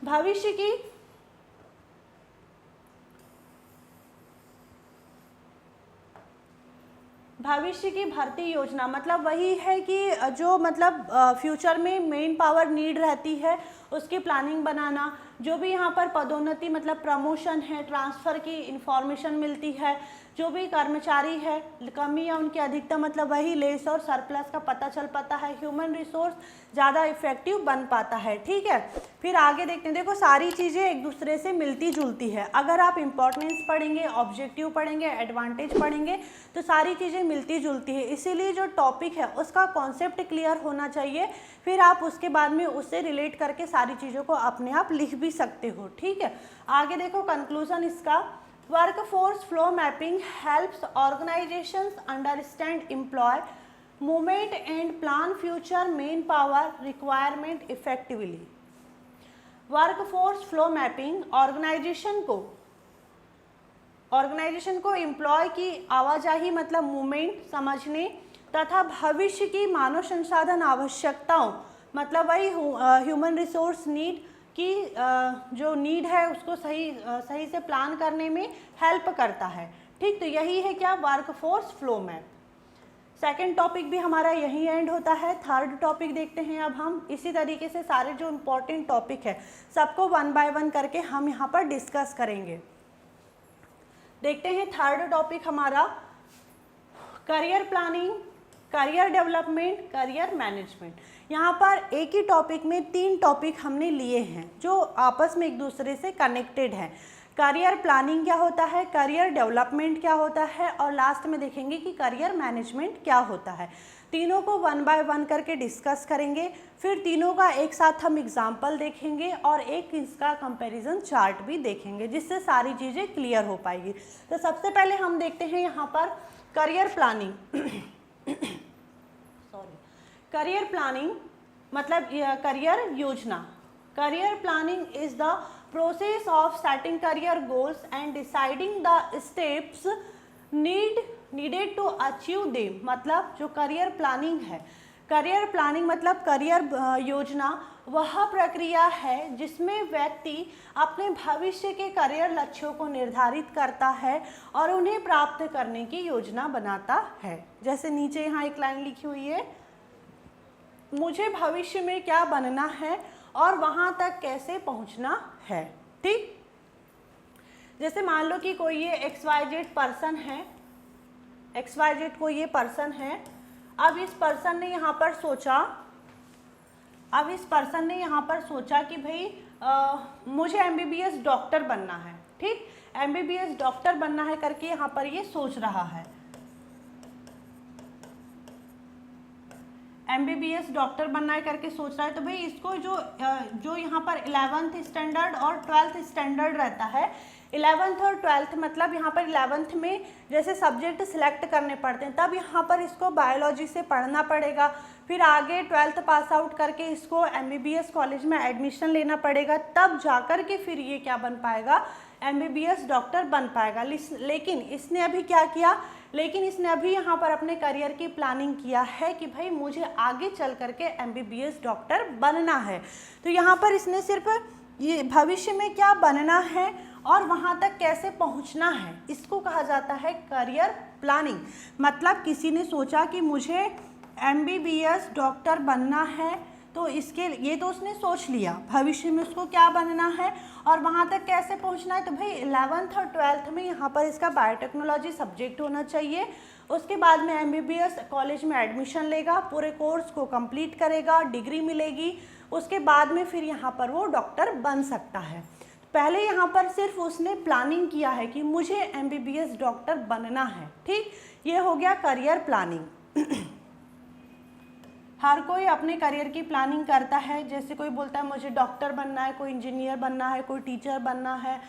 भविष्य की भर्ती योजना मतलब वही है कि जो मतलब फ्यूचर में मेन पावर नीड रहती है उसकी प्लानिंग बनाना। जो भी यहाँ पर पदोन्नति मतलब प्रमोशन है, ट्रांसफ़र की इंफॉर्मेशन मिलती है, जो भी कर्मचारी है कमी या उनकी अधिकता मतलब वही लेस और सरप्लस का पता चल पाता है, ह्यूमन रिसोर्स ज़्यादा इफेक्टिव बन पाता है। ठीक है, फिर आगे देखते हैं। देखो सारी चीज़ें एक दूसरे से मिलती जुलती है। अगर आप इम्पोर्टेंस पढ़ेंगे, ऑब्जेक्टिव पढ़ेंगे, एडवांटेज पढ़ेंगे तो सारी चीज़ें मिलती जुलती है। इसीलिए जो टॉपिक है उसका कॉन्सेप्ट क्लियर होना चाहिए, फिर आप उसके बाद में उससे रिलेट करके सारी चीज़ों को अपने आप लिख भी सकते हो। ठीक है, आगे देखो कंक्लूजन इसका। Workforce flow mapping helps organisations understand employee movement and plan future man power requirement effectively. Workforce flow mapping organisation को एम्प्लॉय की आवाजाही मतलब मूवमेंट समझने तथा भविष्य की मानव संसाधन आवश्यकताओं मतलब वही ह्यूमन रिसोर्स नीड की जो नीड है उसको सही से प्लान करने में हेल्प करता है। ठीक, तो यही है क्या, workforce flow map. Second topic भी हमारा यही एंड होता है। थर्ड टॉपिक देखते हैं अब हम। इसी तरीके से सारे जो इम्पोर्टेंट टॉपिक है सबको 1 बाय 1 करके हम यहाँ पर डिस्कस करेंगे। देखते हैं थर्ड टॉपिक हमारा career planning, career development, career management. यहाँ पर एक ही टॉपिक में 3 टॉपिक हमने लिए हैं जो आपस में एक दूसरे से कनेक्टेड हैं। करियर प्लानिंग क्या होता है, करियर डेवलपमेंट क्या होता है, और लास्ट में देखेंगे कि करियर मैनेजमेंट क्या होता है। तीनों को 1 बाय 1 करके डिस्कस करेंगे, फिर तीनों का एक साथ हम एग्जाम्पल देखेंगे और एक इसका कंपैरिजन चार्ट भी देखेंगे जिससे सारी चीज़ें क्लियर हो पाएगी। तो सबसे पहले हम देखते हैं यहाँ पर करियर प्लानिंग करियर प्लानिंग मतलब करियर योजना। Career planning is the process of setting career goals and deciding the steps needed to achieve them. मतलब जो करियर प्लानिंग है, करियर प्लानिंग मतलब करियर योजना वह प्रक्रिया है जिसमें व्यक्ति अपने भविष्य के करियर लक्ष्यों को निर्धारित करता है और उन्हें प्राप्त करने की योजना बनाता है। जैसे नीचे यहाँ एक लाइन लिखी हुई है, मुझे भविष्य में क्या बनना है और वहाँ तक कैसे पहुँचना है। ठीक, जैसे मान लो कि कोई ये XYZ पर्सन है, XYZ कोई ये पर्सन है। अब इस पर्सन ने यहाँ पर सोचा कि भाई मुझे MBBS डॉक्टर बनना है। ठीक, MBBS डॉक्टर बनना है करके यहाँ पर ये सोच रहा है। MBBS डॉक्टर बनना है करके सोच रहा है। तो भाई इसको जो यहाँ पर 11th स्टैंडर्ड और 12th स्टैंडर्ड रहता है, 11th और 12th मतलब यहाँ पर 11th में जैसे सब्जेक्ट सिलेक्ट करने पड़ते हैं तब यहाँ पर इसको बायोलॉजी से पढ़ना पड़ेगा। फिर आगे 12th पास आउट करके इसको MBBS कॉलेज में एडमिशन लेना पड़ेगा, तब जाकर के फिर ये क्या बन पाएगा, MBBS डॉक्टर बन पाएगा। लेकिन इसने अभी क्या किया, इसने अभी यहाँ पर अपने करियर की प्लानिंग किया है कि भाई मुझे आगे चल करके MBBS डॉक्टर बनना है। तो यहाँ पर इसने सिर्फ ये भविष्य में क्या बनना है और वहाँ तक कैसे पहुँचना है, इसको कहा जाता है करियर प्लानिंग। मतलब किसी ने सोचा कि मुझे MBBS डॉक्टर बनना है, तो इसके ये तो उसने सोच लिया भविष्य में उसको क्या बनना है और वहाँ तक कैसे पहुँचना है। तो भाई 11th और 12th में यहाँ पर इसका बायोटेक्नोलॉजी सब्जेक्ट होना चाहिए। उसके बाद में MBBS कॉलेज में एडमिशन लेगा, पूरे कोर्स को कंप्लीट करेगा, डिग्री मिलेगी, उसके बाद में फिर यहाँ पर वो डॉक्टर बन सकता है। पहले यहाँ पर सिर्फ उसने प्लानिंग किया है कि मुझे MBBS डॉक्टर बनना है। ठीक, ये हो गया करियर प्लानिंग। हर कोई अपने करियर की प्लानिंग करता है। जैसे कोई बोलता है मुझे डॉक्टर बनना है, कोई इंजीनियर बनना है, कोई टीचर बनना है,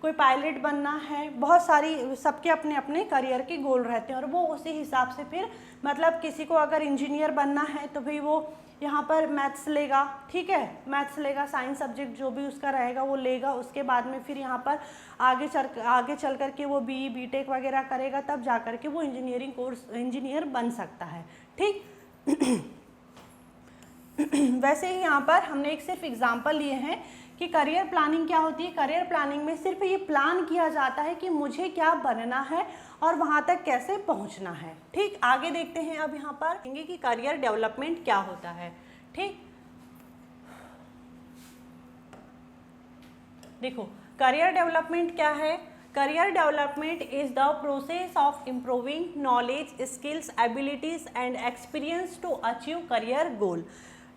कोई पायलट बनना है, बहुत सारी सबके अपने अपने करियर के गोल रहते हैं और वो उसी हिसाब से फिर मतलब किसी को अगर इंजीनियर बनना है तो भाई वो यहाँ पर मैथ्स लेगा, ठीक है, मैथ्स लेगा, साइंस सब्जेक्ट जो भी उसका रहेगा वो लेगा, उसके बाद में फिर यहाँ पर आगे चल कर के वो बीटेक वगैरह करेगा, तब जा कर के वो इंजीनियर बन सकता है, ठीक। वैसे ही यहाँ पर हमने एक सिर्फ एग्जाम्पल लिए हैं कि करियर प्लानिंग क्या होती है। करियर प्लानिंग में सिर्फ ये प्लान किया जाता है कि मुझे क्या बनना है और वहाँ तक कैसे पहुँचना है, ठीक। आगे देखते हैं अब यहाँ पर कि करियर डेवलपमेंट क्या होता है, ठीक। देखो करियर डेवलपमेंट क्या है। Career development is the process of improving knowledge, skills, abilities and experience to achieve career goal.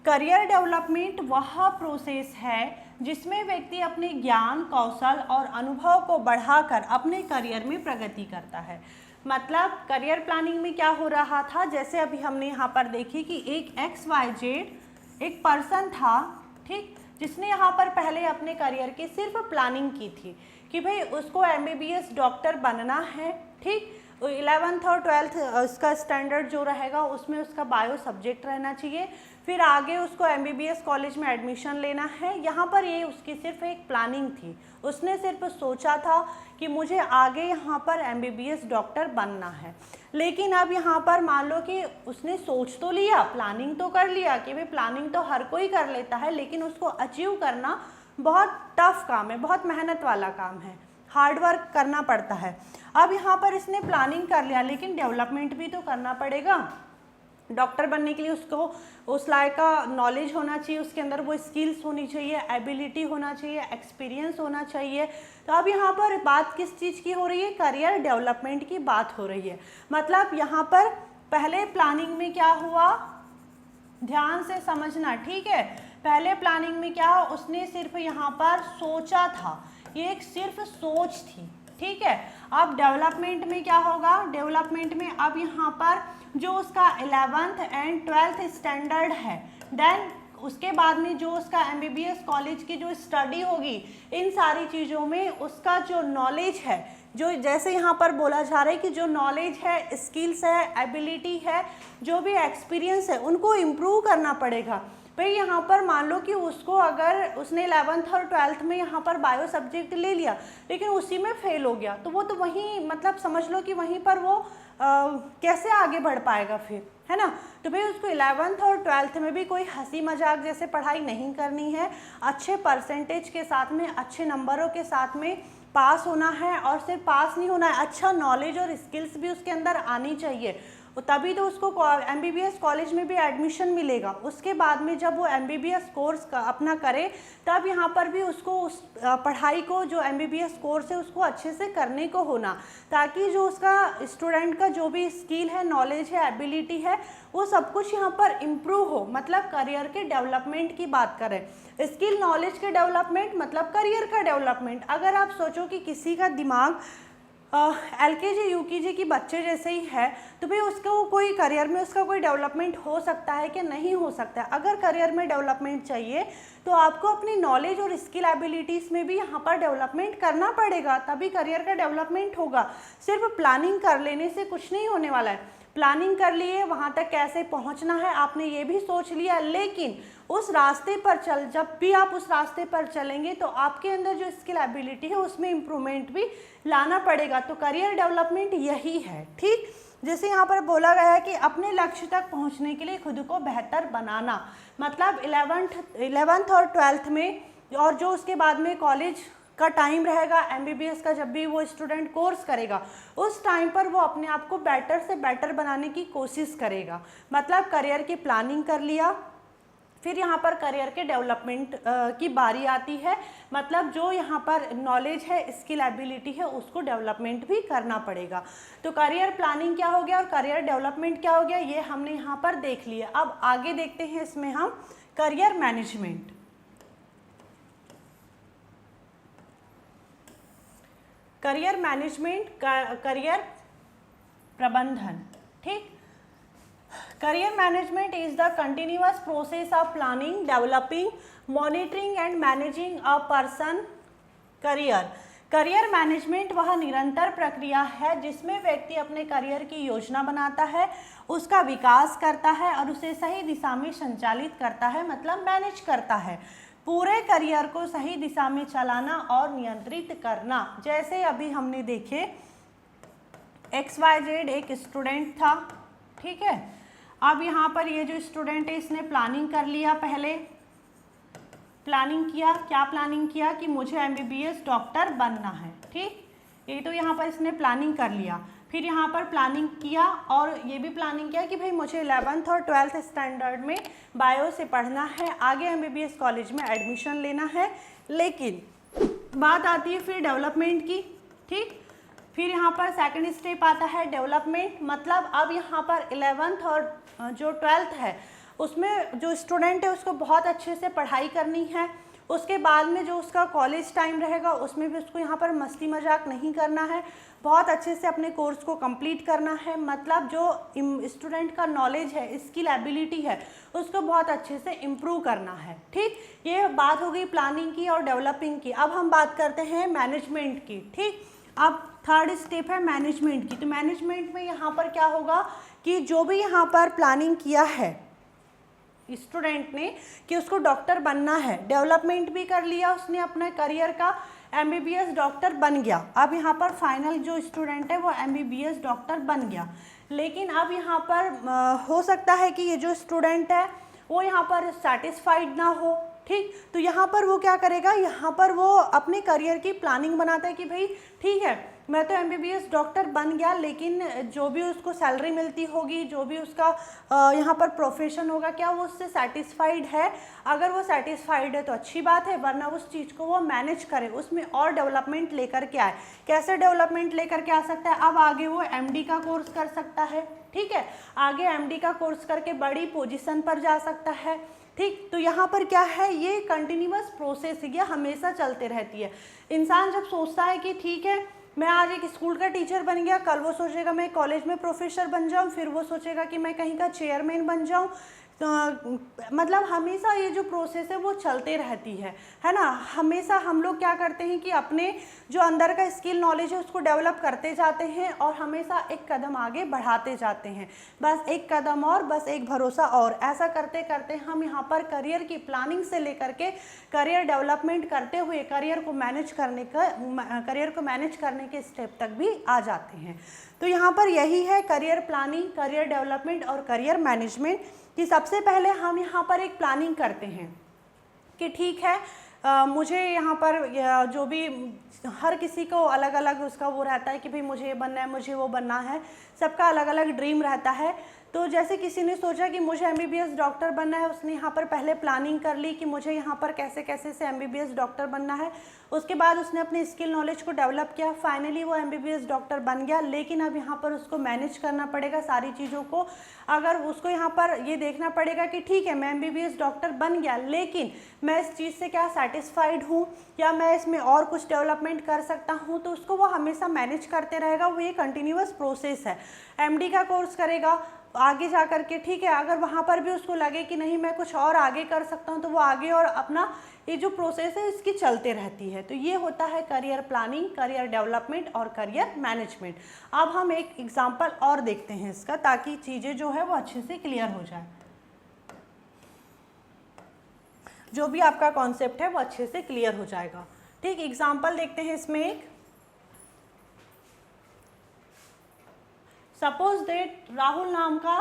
Career development वह प्रोसेस है जिसमें व्यक्ति अपने ज्ञान, कौशल और अनुभव को बढ़ाकर अपने करियर में प्रगति करता है। मतलब करियर प्लानिंग में क्या हो रहा था, जैसे अभी हमने यहाँ पर देखी कि एक XYZ एक पर्सन था, ठीक, जिसने यहाँ पर पहले अपने करियर की सिर्फ प्लानिंग की थी कि भाई उसको MBBS डॉक्टर बनना है, ठीक। 11th और 12th उसका स्टैंडर्ड जो रहेगा उसमें उसका बायो सब्जेक्ट रहना चाहिए, फिर आगे उसको MBBS कॉलेज में एडमिशन लेना है। यहाँ पर ये उसकी सिर्फ एक प्लानिंग थी, उसने सिर्फ सोचा था कि मुझे आगे यहाँ पर MBBS डॉक्टर बनना है। लेकिन अब यहाँ पर मान लो कि उसने सोच तो लिया, प्लानिंग तो कर लिया कि भाई प्लानिंग तो हर कोई कर लेता है, लेकिन उसको अचीव करना बहुत टफ काम है, बहुत मेहनत वाला काम है, हार्ड वर्क करना पड़ता है। अब यहाँ पर इसने प्लानिंग कर लिया, लेकिन डेवलपमेंट भी तो करना पड़ेगा। डॉक्टर बनने के लिए उसको उस लायक का नॉलेज होना चाहिए, उसके अंदर वो स्किल्स होनी चाहिए, एबिलिटी होना चाहिए, एक्सपीरियंस होना चाहिए। तो अब यहाँ पर बात किस चीज़ की हो रही है, करियर डेवलपमेंट की बात हो रही है। मतलब यहाँ पर पहले प्लानिंग में क्या हुआ, ध्यान से समझना, ठीक है। पहले प्लानिंग में क्या, उसने सिर्फ यहाँ पर सोचा था, ये एक सिर्फ सोच थी, ठीक है। अब डेवलपमेंट में क्या होगा, डेवलपमेंट में अब यहाँ पर जो उसका 11th एंड 12th स्टैंडर्ड है, देन उसके बाद में जो उसका MBBS कॉलेज की जो स्टडी होगी, इन सारी चीज़ों में उसका जो नॉलेज है, जो जैसे यहाँ पर बोला जा रहा है कि जो नॉलेज है, स्किल्स है, एबिलिटी है, जो भी एक्सपीरियंस है, उनको इम्प्रूव करना पड़ेगा। भाई यहाँ पर मान लो कि उसको अगर उसने 11th और 12th में यहाँ पर बायो सब्जेक्ट ले लिया, लेकिन उसी में फेल हो गया, तो वो तो वहीं मतलब समझ लो कि वहीं पर वो कैसे आगे बढ़ पाएगा फिर, है ना। तो भाई उसको 11th और 12th में भी कोई हंसी मजाक जैसे पढ़ाई नहीं करनी है, अच्छे परसेंटेज के साथ में, अच्छे नंबरों के साथ में पास होना है, और सिर्फ पास नहीं होना है, अच्छा नॉलेज और स्किल्स भी उसके अंदर आनी चाहिए, तभी तो उसको MBBS कॉलेज में भी एडमिशन मिलेगा। उसके बाद में जब वो MBBS कोर्स अपना करे, तब यहाँ पर भी उसको उस पढ़ाई को, जो MBBS कोर्स है, उसको अच्छे से करने को होना, ताकि जो उसका स्टूडेंट का जो भी स्किल है, नॉलेज है, एबिलिटी है, वो सब कुछ यहाँ पर इम्प्रूव हो। मतलब करियर के डेवलपमेंट की बात करें, स्किल नॉलेज के डेवलपमेंट मतलब करियर का डेवलपमेंट। अगर आप सोचो कि किसी का दिमाग LKG UKG की बच्चे जैसे ही है, तो भाई उसको कोई करियर में उसका कोई डेवलपमेंट हो सकता है कि नहीं हो सकता है। अगर करियर में डेवलपमेंट चाहिए तो आपको अपनी नॉलेज और स्किल एबिलिटीज़ में भी यहाँ पर डेवलपमेंट करना पड़ेगा, तभी करियर का डेवलपमेंट होगा। सिर्फ प्लानिंग कर लेने से कुछ नहीं होने वाला है। प्लानिंग कर लिए, वहाँ तक कैसे पहुँचना है आपने ये भी सोच लिया, लेकिन उस रास्ते पर जब भी आप उस रास्ते पर चलेंगे तो आपके अंदर जो स्किल एबिलिटी है उसमें इम्प्रूवमेंट भी लाना पड़ेगा। तो करियर डेवलपमेंट यही है, ठीक। जैसे यहाँ पर बोला गया है कि अपने लक्ष्य तक पहुँचने के लिए खुद को बेहतर बनाना, मतलब 11th और 12th में, और जो उसके बाद में कॉलेज का टाइम रहेगा, MBBS का जब भी वो स्टूडेंट कोर्स करेगा, उस टाइम पर वो अपने आप को बेटर से बेटर बनाने की कोशिश करेगा। मतलब करियर की प्लानिंग कर लिया, फिर यहाँ पर करियर के डेवलपमेंट की बारी आती है। मतलब जो यहाँ पर नॉलेज है, स्किल एबिलिटी है, उसको डेवलपमेंट भी करना पड़ेगा। तो करियर प्लानिंग क्या हो गया और करियर डेवलपमेंट क्या हो गया, ये हमने यहाँ पर देख लिया। अब आगे देखते हैं इसमें हम career management. Career management, career प्रबंधन, ठीक। Career management is the continuous process of planning, developing, monitoring and managing a person career. Career management वह निरंतर प्रक्रिया है जिसमें व्यक्ति अपने करियर की योजना बनाता है, उसका विकास करता है और उसे सही दिशा में संचालित करता है, मतलब मैनेज करता है। पूरे करियर को सही दिशा में चलाना और नियंत्रित करना। जैसे अभी हमने देखे XYZ एक स्टूडेंट था, ठीक है। अब यहाँ पर ये जो स्टूडेंट है इसने प्लानिंग कर लिया, पहले प्लानिंग किया, क्या प्लानिंग किया कि मुझे MBBS डॉक्टर बनना है, ठीक। ये तो यहाँ पर इसने प्लानिंग कर लिया। फिर यहाँ पर प्लानिंग किया और ये भी प्लानिंग किया कि भाई मुझे 11th और 12th स्टैंडर्ड में बायो से पढ़ना है, आगे MBBS कॉलेज में एडमिशन लेना है। लेकिन बात आती है फिर डेवलपमेंट की, ठीक। फिर यहाँ पर सेकंड स्टेप आता है डेवलपमेंट, मतलब अब यहाँ पर 11th और जो 12th है उसमें जो स्टूडेंट है उसको बहुत अच्छे से पढ़ाई करनी है। उसके बाद में जो उसका कॉलेज टाइम रहेगा उसमें भी उसको यहाँ पर मस्ती मजाक नहीं करना है, बहुत अच्छे से अपने कोर्स को कंप्लीट करना है। मतलब जो स्टूडेंट का नॉलेज है, स्किल एबिलिटी है, उसको बहुत अच्छे से इम्प्रूव करना है, ठीक। ये बात हो गई प्लानिंग की और डेवलपिंग की। अब हम बात करते हैं मैनेजमेंट की, ठीक। अब थर्ड स्टेप है मैनेजमेंट की। तो मैनेजमेंट में यहाँ पर क्या होगा कि जो भी यहाँ पर प्लानिंग किया है स्टूडेंट ने कि उसको डॉक्टर बनना है, डेवलपमेंट भी कर लिया उसने अपने करियर का, MBBS डॉक्टर बन गया। अब यहाँ पर फाइनल जो स्टूडेंट है वो MBBS डॉक्टर बन गया। लेकिन अब यहाँ पर हो सकता है कि ये जो स्टूडेंट है वो यहाँ पर सेटिस्फाइड ना हो, ठीक। तो यहाँ पर वो क्या करेगा, यहाँ पर वो अपने करियर की प्लानिंग बनाता है कि भाई ठीक है मैं तो MBBS डॉक्टर बन गया, लेकिन जो भी उसको सैलरी मिलती होगी, जो भी उसका यहाँ पर प्रोफेशन होगा, क्या वो उससे सेटिस्फाइड है। अगर वो सेटिस्फाइड है तो अच्छी बात है, वरना उस चीज़ को वो मैनेज करे, उसमें और डेवलपमेंट लेकर के आए। कैसे डेवलपमेंट लेकर के आ सकता है, अब आगे वो MD का कोर्स कर सकता है, ठीक है। आगे MD का कोर्स करके बड़ी पोजीशन पर जा सकता है, ठीक। तो यहाँ पर क्या है, ये कंटिन्यूअस प्रोसेस है, ये हमेशा चलते रहती है। इंसान जब सोचता है कि ठीक है मैं आज एक स्कूल का टीचर बन गया, कल वो सोचेगा मैं कॉलेज में प्रोफेसर बन जाऊं, फिर वो सोचेगा कि मैं कहीं का चेयरमैन बन जाऊं। मतलब हमेशा ये जो प्रोसेस है वो चलते रहती है ना। हमेशा हम लोग क्या करते हैं कि अपने जो अंदर का स्किल नॉलेज है उसको डेवलप करते जाते हैं और हमेशा एक कदम आगे बढ़ाते जाते हैं, बस एक कदम और, बस एक भरोसा और। ऐसा करते करते हम यहाँ पर करियर की प्लानिंग से लेकर के करियर डेवलपमेंट करते हुए करियर को मैनेज करने के स्टेप तक भी आ जाते हैं। तो यहाँ पर यही है करियर प्लानिंग, करियर डेवलपमेंट और करियर मैनेजमेंट कि सबसे पहले हम यहाँ पर एक प्लानिंग करते हैं कि ठीक है मुझे यहाँ पर जो भी हर किसी को अलग अलग उसका वो रहता है कि भाई मुझे ये बनना है, मुझे वो बनना है, सबका अलग अलग ड्रीम रहता है। तो जैसे किसी ने सोचा कि मुझे MBBS डॉक्टर बनना है, उसने यहाँ पर पहले प्लानिंग कर ली कि मुझे यहाँ पर कैसे कैसे से MBBS डॉक्टर बनना है। उसके बाद उसने अपने स्किल नॉलेज को डेवलप किया, फाइनली वो MBBS डॉक्टर बन गया। लेकिन अब यहाँ पर उसको मैनेज करना पड़ेगा सारी चीज़ों को। अगर उसको यहाँ पर ये देखना पड़ेगा कि ठीक है मैं MBBS डॉक्टर बन गया, लेकिन मैं इस चीज़ से क्या सेटिस्फाइड हूँ या मैं इसमें और कुछ डेवलपमेंट कर सकता हूँ, तो उसको वो हमेशा मैनेज करते रहेगा। वो ये कंटिन्यूअस प्रोसेस है। MD का कोर्स करेगा आगे जा कर के, ठीक है। अगर वहाँ पर भी उसको लगे कि नहीं मैं कुछ और आगे कर सकता हूँ, तो वो आगे और अपना ये जो प्रोसेस है इसकी चलते रहती है। तो ये होता है करियर प्लानिंग, करियर डेवलपमेंट और करियर मैनेजमेंट। अब हम एक एग्जांपल और देखते हैं इसका, ताकि चीज़ें जो है वो अच्छे से क्लियर हो जाए, जो भी आपका कॉन्सेप्ट है वो अच्छे से क्लियर हो जाएगा, ठीक। एग्जाम्पल देखते हैं इसमें एक, सपोज दैट राहुल नाम का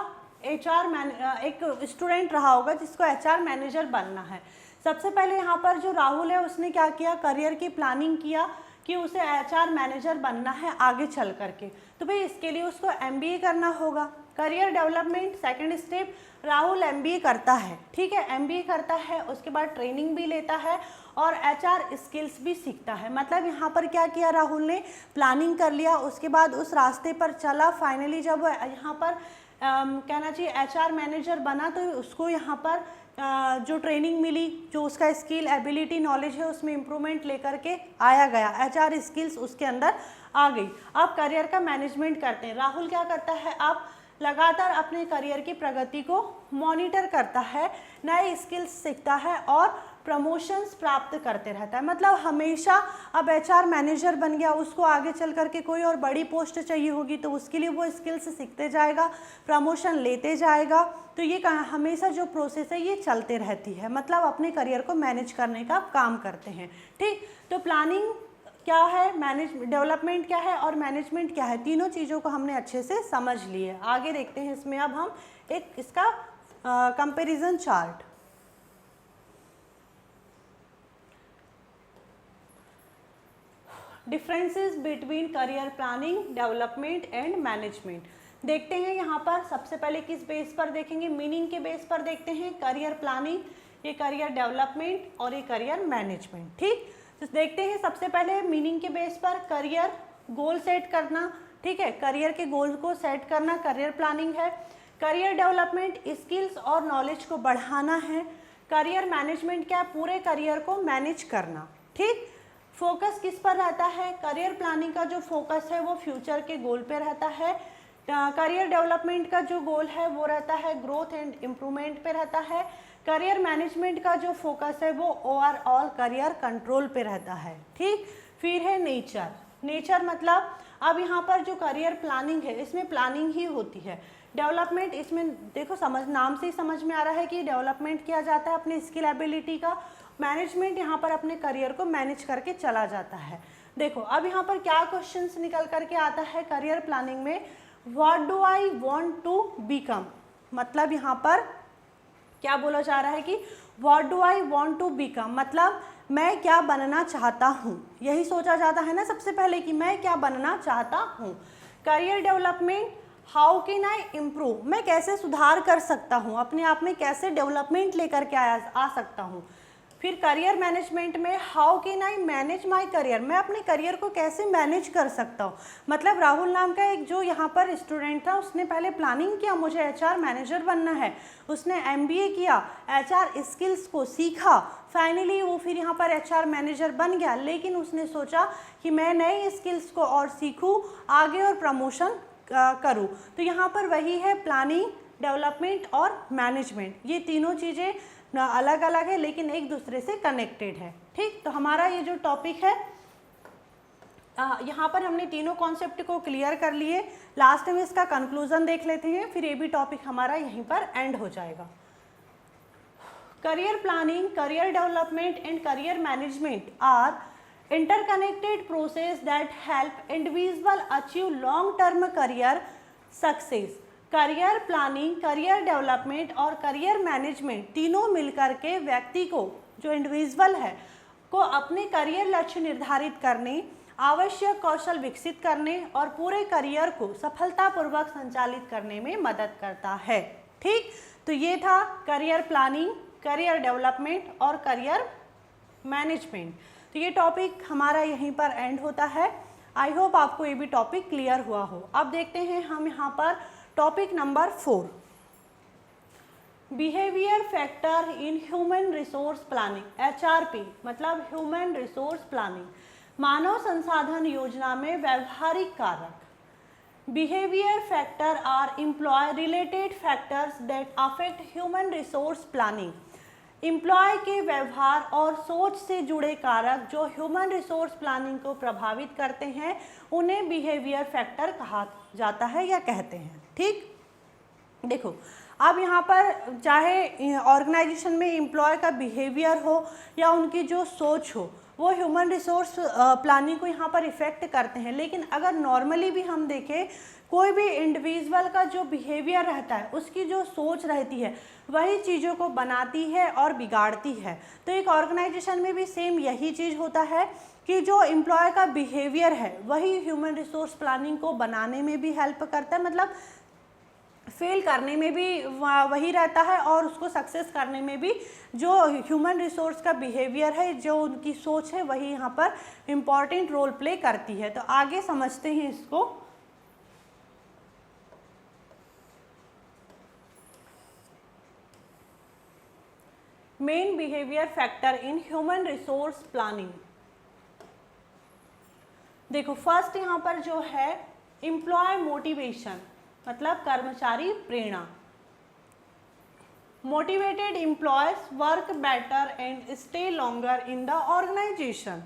एक स्टूडेंट रहा होगा जिसको HR मैनेजर बनना है। सबसे पहले यहाँ पर जो राहुल है उसने क्या किया, करियर की प्लानिंग किया कि उसे HR मैनेजर बनना है आगे चल करके। तो भाई इसके लिए उसको MBA करना होगा। Career development second step, Rahul MBA करता है, ठीक है। MBA करता है, उसके बाद ट्रेनिंग भी लेता है और HR स्किल्स भी सीखता है। मतलब यहाँ पर क्या किया राहुल ने, प्लानिंग कर लिया, उसके बाद उस रास्ते पर चला। फाइनली जब यहाँ पर कहना चाहिए HR मैनेजर बना, तो उसको यहाँ पर जो ट्रेनिंग मिली, जो उसका स्किल एबिलिटी नॉलेज है उसमें इम्प्रूवमेंट लेकर के आया गया, HR स्किल्स उसके अंदर आ गई। अब करियर का मैनेजमेंट करते हैं। राहुल क्या करता है, अब लगातार अपने करियर की प्रगति को मॉनिटर करता है, नए स्किल्स सीखता है और प्रमोशंस प्राप्त करते रहता है। मतलब हमेशा अब एचआर मैनेजर बन गया, उसको आगे चल करके कोई और बड़ी पोस्ट चाहिए होगी तो उसके लिए वो स्किल्स सीखते जाएगा, प्रमोशन लेते जाएगा। तो ये हमेशा जो प्रोसेस है ये चलते रहती है, मतलब अपने करियर को मैनेज करने का काम करते हैं। ठीक, तो प्लानिंग क्या है, डेवलपमेंट क्या है और मैनेजमेंट क्या है, तीनों चीज़ों को हमने अच्छे से समझ लिए। आगे देखते हैं इसमें अब हम एक इसका comparison chart. Differences between career planning, development and management देखते हैं। यहाँ पर सबसे पहले किस बेस पर देखेंगे, मीनिंग के बेस पर देखते हैं। करियर प्लानिंग, ये करियर डेवलपमेंट और ये करियर मैनेजमेंट। ठीक, तो देखते हैं सबसे पहले मीनिंग के बेस पर। करियर गोल सेट करना, ठीक है, करियर के गोल को सेट करना करियर प्लानिंग है। करियर डेवलपमेंट स्किल्स और नॉलेज को बढ़ाना है। करियर मैनेजमेंट क्या है, पूरे करियर को मैनेज करना। ठीक, फोकस किस पर रहता है, करियर प्लानिंग का जो फोकस है वो फ्यूचर के गोल पे रहता है। करियर डेवलपमेंट का जो गोल है वो रहता है ग्रोथ एंड इम्प्रूवमेंट पे रहता है। करियर मैनेजमेंट का जो फोकस है वो ओवरऑल करियर कंट्रोल पे रहता है। ठीक, फिर है नेचर। नेचर मतलब अब यहाँ पर जो करियर प्लानिंग है इसमें प्लानिंग ही होती है। डेवलपमेंट इसमें देखो समझ, नाम से ही समझ में आ रहा है कि डेवलपमेंट किया जाता है अपने स्किल एबिलिटी का। मैनेजमेंट यहाँ पर अपने करियर को मैनेज करके चला जाता है। देखो अब यहाँ पर क्या क्वेश्चंस निकल करके आता है करियर प्लानिंग में, what do I want to become, मतलब यहाँ पर क्या बोला जा रहा है कि what do I want to become, मतलब मैं क्या बनना चाहता हूँ, यही सोचा जाता है ना सबसे पहले कि मैं क्या बनना चाहता हूँ। Career development, how can I improve, मैं कैसे सुधार कर सकता हूँ, अपने आप में कैसे डेवलपमेंट लेकर के आ सकता हूँ। फिर करियर मैनेजमेंट में how can I manage my career, मैं अपने करियर को कैसे मैनेज कर सकता हूँ। मतलब राहुल नाम का एक जो यहाँ पर स्टूडेंट था, उसने पहले प्लानिंग किया मुझे एचआर मैनेजर बनना है, उसने एमबीए किया, एचआर स्किल्स को सीखा, फाइनली वो फिर यहाँ पर एचआर मैनेजर बन गया। लेकिन उसने सोचा कि मैं नए स्किल्स को और सीखूँ, आगे और प्रमोशन करूँ। तो यहाँ पर वही है प्लानिंग, डेवलपमेंट और मैनेजमेंट, ये तीनों चीज़ें अलग अलग है लेकिन एक दूसरे से कनेक्टेड है। ठीक, तो हमारा ये जो टॉपिक है यहाँ पर हमने तीनों कॉन्सेप्ट को क्लियर कर लिए। लास्ट में इसका कंक्लूजन देख लेते हैं, फिर ये भी टॉपिक हमारा यहीं पर एंड हो जाएगा। Career planning, career development and career management are interconnected process that help individual achieve long term career success। Career planning, career development और करियर मैनेजमेंट तीनों मिलकर के व्यक्ति को, जो इंडिविजुअल है, को अपने करियर लक्ष्य निर्धारित करने, आवश्यक कौशल विकसित करने और पूरे करियर को सफलतापूर्वक संचालित करने में मदद करता है। ठीक, तो ये था करियर प्लानिंग, करियर डेवलपमेंट और करियर मैनेजमेंट। तो ये टॉपिक हमारा यहीं पर एंड होता है। आई होप आपको ये भी टॉपिक क्लियर हुआ हो। अब देखते हैं हम यहाँ पर topic number 4, behaviour factor in human resource planning, HRP मतलब ह्यूमन रिसोर्स प्लानिंग, मानव संसाधन योजना में व्यवहारिक कारक। Behaviour factor are employee related factors that affect human resource planning. Employee के व्यवहार और सोच से जुड़े कारक जो ह्यूमन रिसोर्स प्लानिंग को प्रभावित करते हैं उन्हें बिहेवियर फैक्टर कहा जाता है या कहते हैं। ठीक, देखो अब यहाँ पर चाहे ऑर्गेनाइजेशन में एम्प्लॉय का बिहेवियर हो या उनकी जो सोच हो, वो ह्यूमन रिसोर्स प्लानिंग को यहाँ पर इफ़ेक्ट करते हैं। लेकिन अगर नॉर्मली भी हम देखें, कोई भी इंडिविजुअल का जो बिहेवियर रहता है, उसकी जो सोच रहती है, वही चीज़ों को बनाती है और बिगाड़ती है। तो एक ऑर्गेनाइजेशन में भी सेम यही चीज़ होता है कि जो एम्प्लॉय का बिहेवियर है वही ह्यूमन रिसोर्स प्लानिंग को बनाने में भी हेल्प करता है, मतलब फेल करने में भी वही रहता है और उसको सक्सेस करने में भी जो ह्यूमन रिसोर्स का बिहेवियर है, जो उनकी सोच है, वही यहाँ पर इम्पॉर्टेंट रोल प्ले करती है। तो आगे समझते हैं इसको। Main behaviour factor in human resource planning. देखो फर्स्ट यहाँ पर जो है एम्प्लॉय मोटिवेशन मतलब कर्मचारी प्रेरणा। Motivated employees work better and stay longer in the organisation.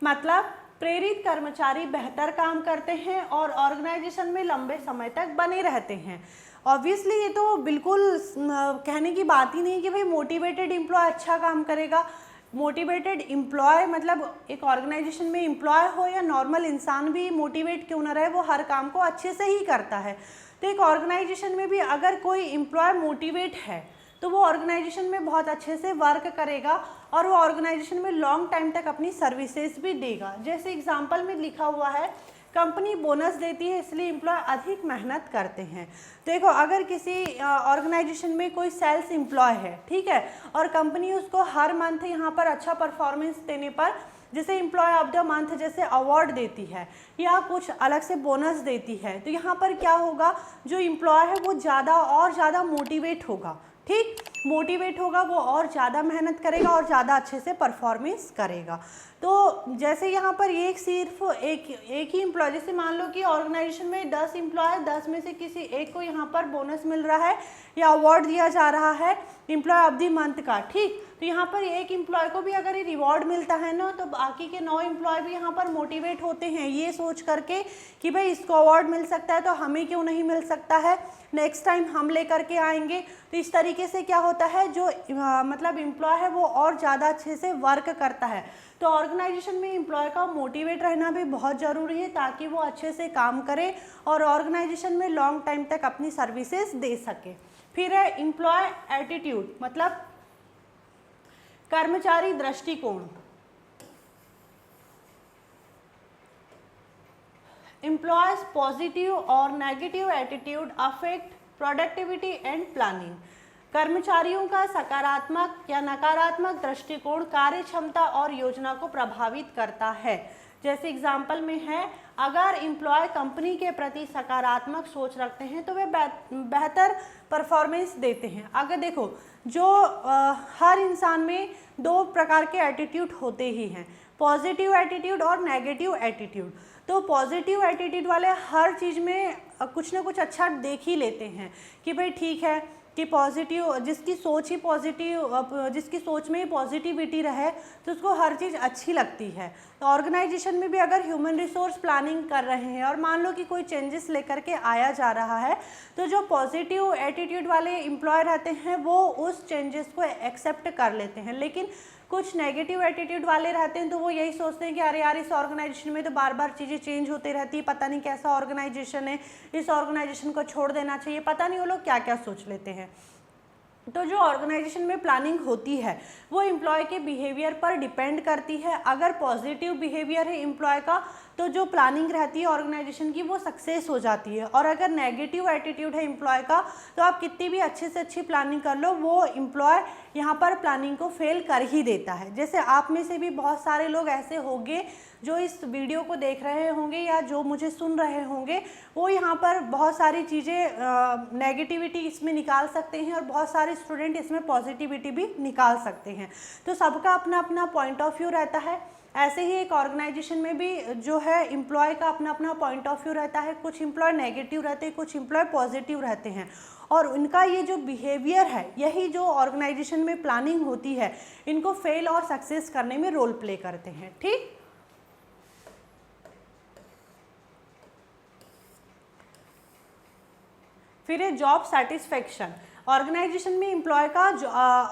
मतलब प्रेरित कर्मचारी बेहतर काम करते हैं और ऑर्गेनाइजेशन में लंबे समय तक बने रहते हैं। ऑब्वियसली ये तो बिल्कुल कहने की बात ही नहीं कि भाई मोटिवेटेड एम्प्लॉय अच्छा काम करेगा। मोटिवेटेड एम्प्लॉय मतलब एक ऑर्गेनाइजेशन में एम्प्लॉय हो या नॉर्मल इंसान भी मोटिवेट क्यों ना रहे, वो हर काम को अच्छे से ही करता है। तो एक ऑर्गेनाइजेशन में भी अगर कोई एम्प्लॉय मोटिवेट है तो वो ऑर्गेनाइजेशन में बहुत अच्छे से वर्क करेगा और वो ऑर्गेनाइजेशन में लॉन्ग टाइम तक अपनी सर्विसेज भी देगा। जैसे एग्जांपल में लिखा हुआ है, कंपनी बोनस देती है इसलिए एम्प्लॉय अधिक मेहनत करते हैं। देखो अगर किसी ऑर्गेनाइजेशन में कोई सेल्स एम्प्लॉय है, ठीक है, और कंपनी उसको हर मंथ यहाँ पर अच्छा परफॉर्मेंस देने पर जैसे एम्प्लॉय ऑफ द मंथ जैसे अवार्ड देती है या कुछ अलग से बोनस देती है, तो यहाँ पर क्या होगा, जो एम्प्लॉय है वो ज़्यादा और ज़्यादा मोटिवेट होगा। ठीक, मोटिवेट होगा, वो और ज़्यादा मेहनत करेगा और ज़्यादा अच्छे से परफॉर्मेंस करेगा। तो जैसे यहाँ पर सिर्फ एक ही एम्प्लॉय, जैसे मान लो कि ऑर्गेनाइजेशन में 10 एम्प्लॉय, 10 में से किसी एक को यहाँ पर बोनस मिल रहा है या अवार्ड दिया जा रहा है एम्प्लॉय ऑफ द मंथ का। ठीक, तो यहाँ पर एक एम्प्लॉय को भी अगर ये रिवॉर्ड मिलता है ना, तो बाकी के 9 एम्प्लॉय भी यहाँ पर मोटिवेट होते हैं ये सोच करके कि भाई इसको अवार्ड मिल सकता है तो हमें क्यों नहीं मिल सकता है, नेक्स्ट टाइम हम लेकर के आएंगे। तो इस तरीके से क्या होता है, जो मतलब एम्प्लॉय है वो और ज़्यादा अच्छे से वर्क करता है। तो ऑर्गेनाइजेशन में एम्प्लॉय का मोटिवेट रहना भी बहुत ज़रूरी है ताकि वो अच्छे से काम करे और ऑर्गेनाइजेशन में लॉन्ग टाइम तक अपनी सर्विसेज दे सके। फिर है एम्प्लॉय एटीट्यूड, मतलब कर्मचारी दृष्टिकोण। एम्प्लॉयज पॉजिटिव और negative attitude affect productivity and planning. कर्मचारियों का सकारात्मक या नकारात्मक दृष्टिकोण कार्य क्षमता और योजना को प्रभावित करता है। जैसे एग्जाम्पल में है, अगर एम्प्लॉय कंपनी के प्रति सकारात्मक सोच रखते हैं तो वे बेहतर परफॉर्मेंस देते हैं। अगर देखो जो हर इंसान में 2 प्रकार के एटीट्यूड होते ही हैं, पॉजिटिव एटीट्यूड और नेगेटिव एटीट्यूड। तो पॉजिटिव एटीट्यूड वाले हर चीज़ में कुछ ना कुछ अच्छा देख ही लेते हैं कि भाई ठीक है कि पॉजिटिव, जिसकी सोच ही पॉजिटिव, जिसकी सोच में ही पॉजिटिविटी रहे तो उसको हर चीज़ अच्छी लगती है। तो ऑर्गेनाइजेशन में भी अगर ह्यूमन रिसोर्स प्लानिंग कर रहे हैं और मान लो कि कोई चेंजेस लेकर के आया जा रहा है, तो जो पॉजिटिव एटीट्यूड वाले एम्प्लॉय रहते हैं वो उस चेंजेस को एक्सेप्ट कर लेते हैं। लेकिन कुछ नेगेटिव एटीट्यूड वाले रहते हैं तो वो यही सोचते हैं कि अरे यार इस ऑर्गेनाइजेशन में तो बार बार चीज़ें चेंज होती रहती है, पता नहीं कैसा ऑर्गेनाइजेशन है, इस ऑर्गेनाइजेशन को छोड़ देना चाहिए, पता नहीं वो लोग क्या क्या सोच लेते हैं। तो जो ऑर्गेनाइजेशन में प्लानिंग होती है वो एम्प्लॉय के बिहेवियर पर डिपेंड करती है। अगर पॉजिटिव बिहेवियर है एम्प्लॉय का तो जो प्लानिंग रहती है ऑर्गेनाइजेशन की वो सक्सेस हो जाती है, और अगर नेगेटिव एटीट्यूड है एम्प्लॉय का तो आप कितनी भी अच्छे से अच्छी प्लानिंग कर लो, वो एम्प्लॉय यहाँ पर प्लानिंग को फेल कर ही देता है। जैसे आप में से भी बहुत सारे लोग ऐसे होंगे जो इस वीडियो को देख रहे होंगे या जो मुझे सुन रहे होंगे, वो यहाँ पर बहुत सारी चीज़ें नेगेटिविटी इसमें निकाल सकते हैं और बहुत सारे स्टूडेंट इसमें पॉजिटिविटी भी निकाल सकते हैं। तो सबका अपना अपना पॉइंट ऑफ व्यू रहता है। ऐसे ही एक ऑर्गेनाइजेशन में भी जो है एम्प्लॉय का अपना अपना पॉइंट ऑफ व्यू रहता है। कुछ एम्प्लॉय नेगेटिव रहते हैं, कुछ एम्प्लॉय पॉजिटिव रहते हैं, और उनका ये जो बिहेवियर है यही जो ऑर्गेनाइजेशन में प्लानिंग होती है इनको फेल और सक्सेस करने में रोल प्ले करते हैं। ठीक, फिर है जॉब सेटिस्फेक्शन। ऑर्गेनाइजेशन में एम्प्लॉय का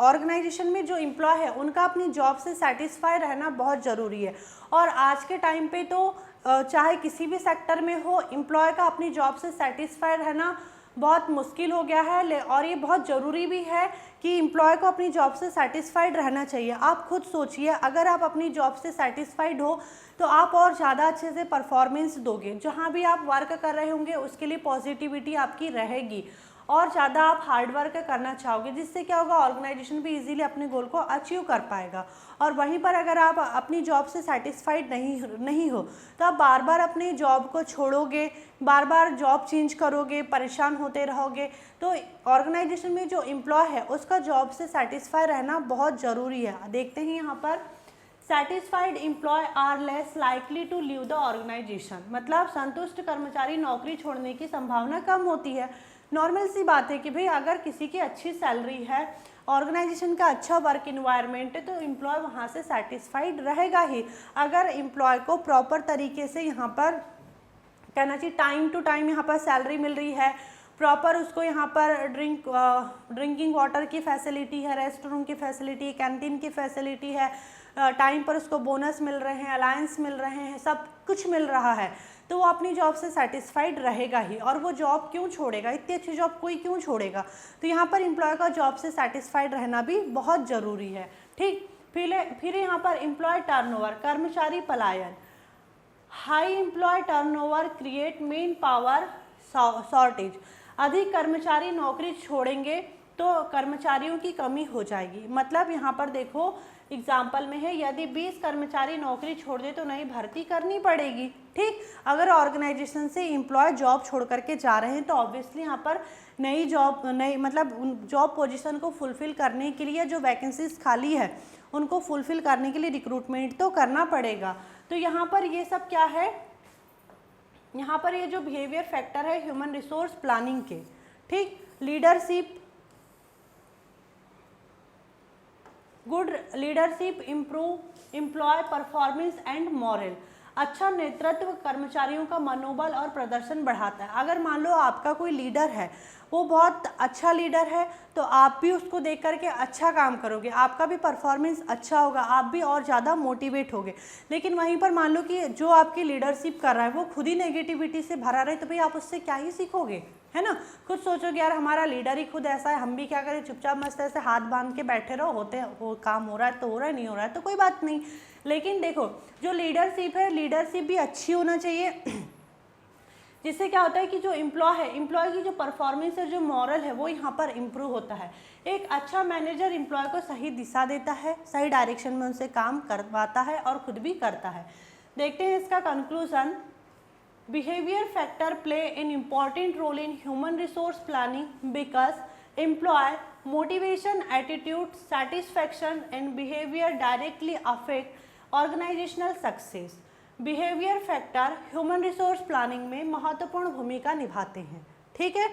ऑर्गेनाइजेशन में जो एम्प्लॉय है उनका अपनी जॉब से सेटिस्फाई रहना बहुत ज़रूरी है। और आज के टाइम पे तो चाहे किसी भी सेक्टर में हो, एम्प्लॉय का अपनी जॉब से सेटिस्फाई रहना बहुत मुश्किल हो गया है, और ये बहुत ज़रूरी भी है कि एम्प्लॉय को अपनी जॉब से सेटिस्फाइड रहना चाहिए। आप खुद सोचिए, अगर आप अपनी जॉब से सेटिस्फाइड हो तो आप और ज़्यादा अच्छे से परफॉर्मेंस दोगे, जहाँ भी आप वर्क कर रहे होंगे उसके लिए पॉजिटिविटी आपकी रहेगी और ज़्यादा आप हार्ड वर्क करना चाहोगे, जिससे क्या होगा, ऑर्गेनाइजेशन भी इजीली अपने गोल को अचीव कर पाएगा। और वहीं पर अगर आप अपनी जॉब से सेटिस्फाइड नहीं हो तो आप बार बार अपनी जॉब को छोड़ोगे, बार बार जॉब चेंज करोगे, परेशान होते रहोगे। तो ऑर्गेनाइजेशन में जो एम्प्लॉय है उसका जॉब से सेटिस्फाई रहना बहुत ज़रूरी है। देखते हैं यहाँ पर, satisfied employee are less likely to leave the organisation, मतलब संतुष्ट कर्मचारी नौकरी छोड़ने की संभावना कम होती है। नॉर्मल सी बात है कि भाई अगर किसी की अच्छी सैलरी है, ऑर्गेनाइजेशन का अच्छा वर्क इन्वायरमेंट है, तो एम्प्लॉय वहाँ से सेटिस्फाइड रहेगा ही। अगर एम्प्लॉय को प्रॉपर तरीके से यहाँ पर कहना चाहिए टाइम टू टाइम यहाँ पर सैलरी मिल रही है, प्रॉपर उसको यहाँ पर ड्रिंकिंग वाटर की फैसिलिटी है, रेस्ट रूम की फैसिलिटी है, कैंटीन की फैसिलिटी है, टाइम पर उसको बोनस मिल रहे हैं, अलायंस मिल रहे हैं, सब कुछ मिल रहा है, तो वो अपनी जॉब से सेटिस्फाइड रहेगा ही। और वो जॉब क्यों छोड़ेगा, इतनी अच्छी जॉब कोई क्यों छोड़ेगा। तो यहाँ पर एम्प्लॉय का जॉब से सेटिस्फाइड रहना भी बहुत ज़रूरी है। ठीक, फिर यहाँ पर एम्प्लॉय टर्नओवर, कर्मचारी पलायन। High employee turnover create man power shortage. अधिक कर्मचारी नौकरी छोड़ेंगे तो कर्मचारियों की कमी हो जाएगी। मतलब यहाँ पर देखो एग्जाम्पल में है, यदि 20 कर्मचारी नौकरी छोड़ दे तो नई भर्ती करनी पड़ेगी। ठीक, अगर ऑर्गेनाइजेशन से एम्प्लॉय जॉब छोड़ करके जा रहे हैं तो ऑब्वियसली यहाँ पर नई मतलब जॉब पोजीशन को फुलफिल करने के लिए जो वैकेंसीज खाली है उनको फुलफिल करने के लिए रिक्रूटमेंट तो करना पड़ेगा। तो यहाँ पर ये सब क्या है, यहाँ पर ये जो बिहेवियर फैक्टर है ह्यूमन रिसोर्स प्लानिंग के। ठीक, leadership, good leadership improve employee performance and morale. अच्छा नेतृत्व कर्मचारियों का मनोबल और प्रदर्शन बढ़ाता है। अगर मान लो आपका कोई लीडर है, वो बहुत अच्छा लीडर है, तो आप भी उसको देख करके अच्छा काम करोगे, आपका भी परफॉर्मेंस अच्छा होगा, आप भी और ज़्यादा मोटिवेट होगे। लेकिन वहीं पर मान लो कि जो आपकी लीडरशिप कर रहा है वो खुद ही नेगेटिविटी से भरा रहे, तो भाई आप उससे क्या ही सीखोगे, है ना। खुद सोचोगे यार हमारा लीडर ही खुद ऐसा है, हम भी क्या करें, चुपचाप मस्त ऐसे हाथ बांध के बैठे रहो, वो काम हो रहा है तो हो रहा है, नहीं हो रहा है तो कोई बात नहीं। लेकिन देखो जो लीडरशिप है, लीडरशिप भी अच्छी होना चाहिए, जिससे क्या होता है कि जो एम्प्लॉय है, एम्प्लॉय की जो परफॉर्मेंस है, जो मॉरल है, वो यहाँ पर इम्प्रूव होता है। एक अच्छा मैनेजर एम्प्लॉय को सही दिशा देता है, सही डायरेक्शन में उनसे काम करवाता है और खुद भी करता है। देखते हैं इसका conclusion. Behaviour factor play an important role in human resource planning because employee motivation, attitude, satisfaction and behaviour directly affect organisational success. Behaviour factor human resource planning में महत्वपूर्ण भूमिका निभाते हैं। ठीक है,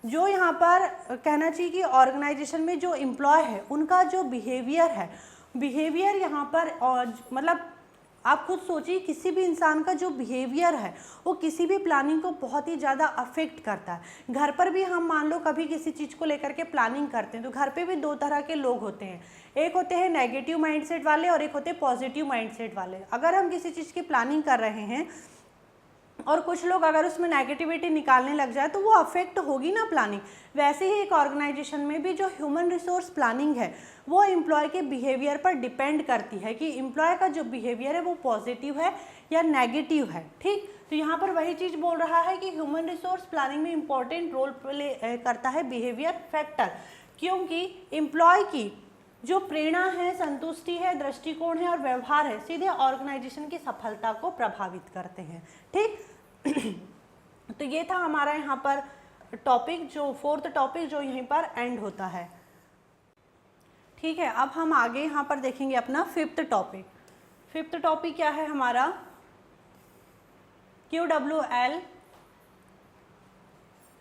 जो यहाँ पर कहना चाहिए कि ऑर्गेनाइजेशन में जो एम्प्लॉय है उनका जो बिहेवियर है, बिहेवियर यहाँ पर मतलब आप खुद सोचिए, किसी भी इंसान का जो बिहेवियर है वो किसी भी प्लानिंग को बहुत ही ज़्यादा अफेक्ट करता है। घर पर भी हम मान लो कभी किसी चीज़ को लेकर के प्लानिंग करते हैं, तो घर पे भी दो तरह के लोग होते हैं, एक होते हैं नेगेटिव माइंडसेट वाले और एक होते हैं पॉजिटिव माइंडसेट वाले। अगर हम किसी चीज़ की प्लानिंग कर रहे हैं और कुछ लोग अगर उसमें नेगेटिविटी निकालने लग जाए तो वो अफेक्ट होगी ना प्लानिंग। वैसे ही एक ऑर्गेनाइजेशन में भी जो ह्यूमन रिसोर्स प्लानिंग है वो एम्प्लॉय के बिहेवियर पर डिपेंड करती है कि एम्प्लॉय का जो बिहेवियर है वो पॉजिटिव है या नेगेटिव है। ठीक, तो यहाँ पर वही चीज़ बोल रहा है कि ह्यूमन रिसोर्स प्लानिंग में इम्पॉर्टेंट रोल प्ले करता है बिहेवियर फैक्टर, क्योंकि एम्प्लॉय की जो प्रेरणा है, संतुष्टि है, दृष्टिकोण है और व्यवहार है सीधे ऑर्गेनाइजेशन की सफलता को प्रभावित करते हैं। ठीक तो ये था हमारा यहाँ पर टॉपिक, जो फोर्थ टॉपिक जो यहीं पर एंड होता है। ठीक है, अब हम आगे यहाँ पर देखेंगे अपना फिफ्थ टॉपिक। फिफ्थ टॉपिक क्या है हमारा, QWL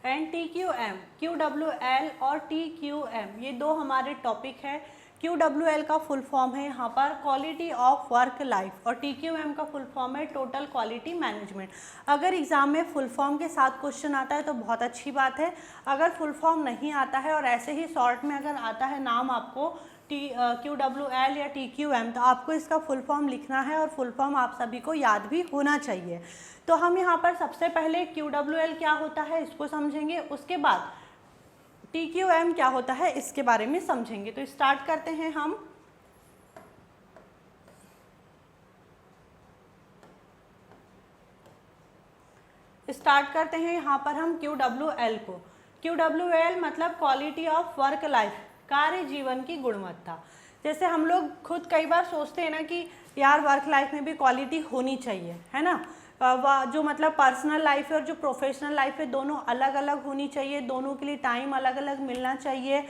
एंड TQM। QWL और TQM ये दो हमारे टॉपिक है। QWL का फुल फॉर्म है यहाँ पर क्वालिटी ऑफ वर्क लाइफ और TQM का फुल फॉर्म है टोटल क्वालिटी मैनेजमेंट। अगर एग्ज़ाम में फुल फॉर्म के साथ क्वेश्चन आता है तो बहुत अच्छी बात है, अगर फुल फॉर्म नहीं आता है और ऐसे ही शॉर्ट में अगर आता है नाम आपको QWL या TQM, तो आपको इसका फुल फॉर्म लिखना है और फुल फॉर्म आप सभी को याद भी होना चाहिए। तो हम यहाँ पर सबसे पहले QWL क्या होता है इसको समझेंगे, उसके बाद TQM क्या होता है इसके बारे में समझेंगे। तो स्टार्ट करते हैं हम। स्टार्ट करते हैं यहाँ पर हम QWL को। QWL मतलब क्वालिटी ऑफ वर्क लाइफ, कार्य जीवन की गुणवत्ता। जैसे हम लोग खुद कई बार सोचते हैं ना कि यार वर्क लाइफ में भी क्वालिटी होनी चाहिए, है ना, जो मतलब पर्सनल लाइफ है और जो प्रोफेशनल लाइफ है दोनों अलग अलग होनी चाहिए, दोनों के लिए टाइम अलग अलग मिलना चाहिए,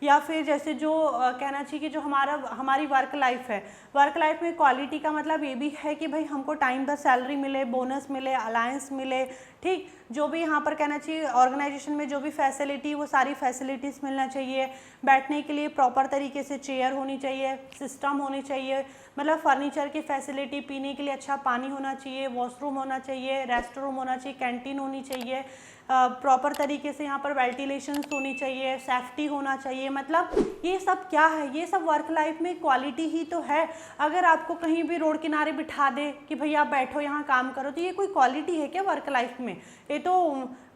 या फिर जैसे जो कहना चाहिए कि जो हमारी वर्क लाइफ है, वर्क लाइफ में क्वालिटी का मतलब ये भी है कि भाई हमको टाइम पर सैलरी मिले, बोनस मिले, अलायंस मिले, ठीक, जो भी यहाँ पर कहना चाहिए ऑर्गेनाइजेशन में जो भी फैसिलिटी, वो सारी फैसिलिटीज़ मिलना चाहिए, बैठने के लिए प्रॉपर तरीके से चेयर होनी चाहिए, सिस्टम होनी चाहिए, मतलब फर्नीचर की फैसिलिटी, पीने के लिए अच्छा पानी होना चाहिए, वॉशरूम होना चाहिए, रेस्ट रूम होना चाहिए, कैंटीन होनी चाहिए, प्रॉपर तरीके से यहाँ पर वेंटिलेशंस होनी चाहिए, सेफ्टी होना चाहिए। मतलब ये सब क्या है, ये सब वर्क लाइफ में क्वालिटी ही तो है। अगर आपको कहीं भी रोड किनारे बिठा दे कि भैया आप बैठो यहाँ काम करो, तो ये कोई क्वालिटी है क्या वर्क लाइफ में? ये तो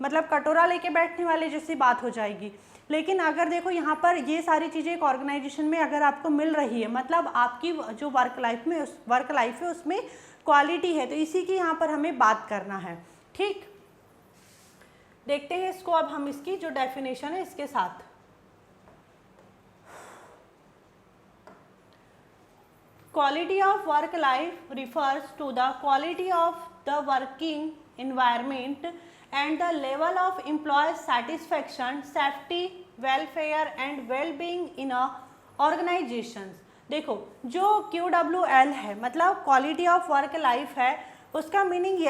मतलब कटोरा लेके बैठने वाले जैसी बात हो जाएगी। लेकिन अगर देखो यहाँ पर ये सारी चीज़ें एक ऑर्गेनाइजेशन में अगर आपको मिल रही है, मतलब आपकी जो वर्क लाइफ है उसमें क्वालिटी है, तो इसी की यहाँ पर हमें बात करना है। ठीक, देखते हैं इसको अब हम इसकी जो डेफिनेशन है इसके साथ। Quality of work life refers to the quality of the working environment and the level of employee satisfaction, safety, welfare and well-being in a organizations। देखो जो QWL है मतलब क्वालिटी ऑफ वर्क लाइफ है, उसका meaning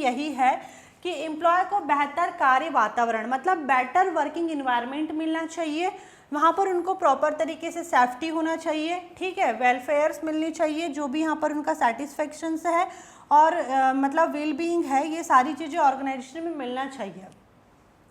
यही है कि employ को बेहतर कार्य वातावरण मतलब बेटर वर्किंग इन्वायरमेंट मिलना चाहिए, वहाँ पर उनको प्रॉपर तरीके से सेफ्टी होना चाहिए, ठीक है, वेलफेयर्स मिलनी चाहिए, जो भी यहाँ पर उनका सेटिस्फेक्शन है और मतलब वेल बीइंग है, ये सारी चीज़ें ऑर्गेनाइजेशन में मिलना चाहिए,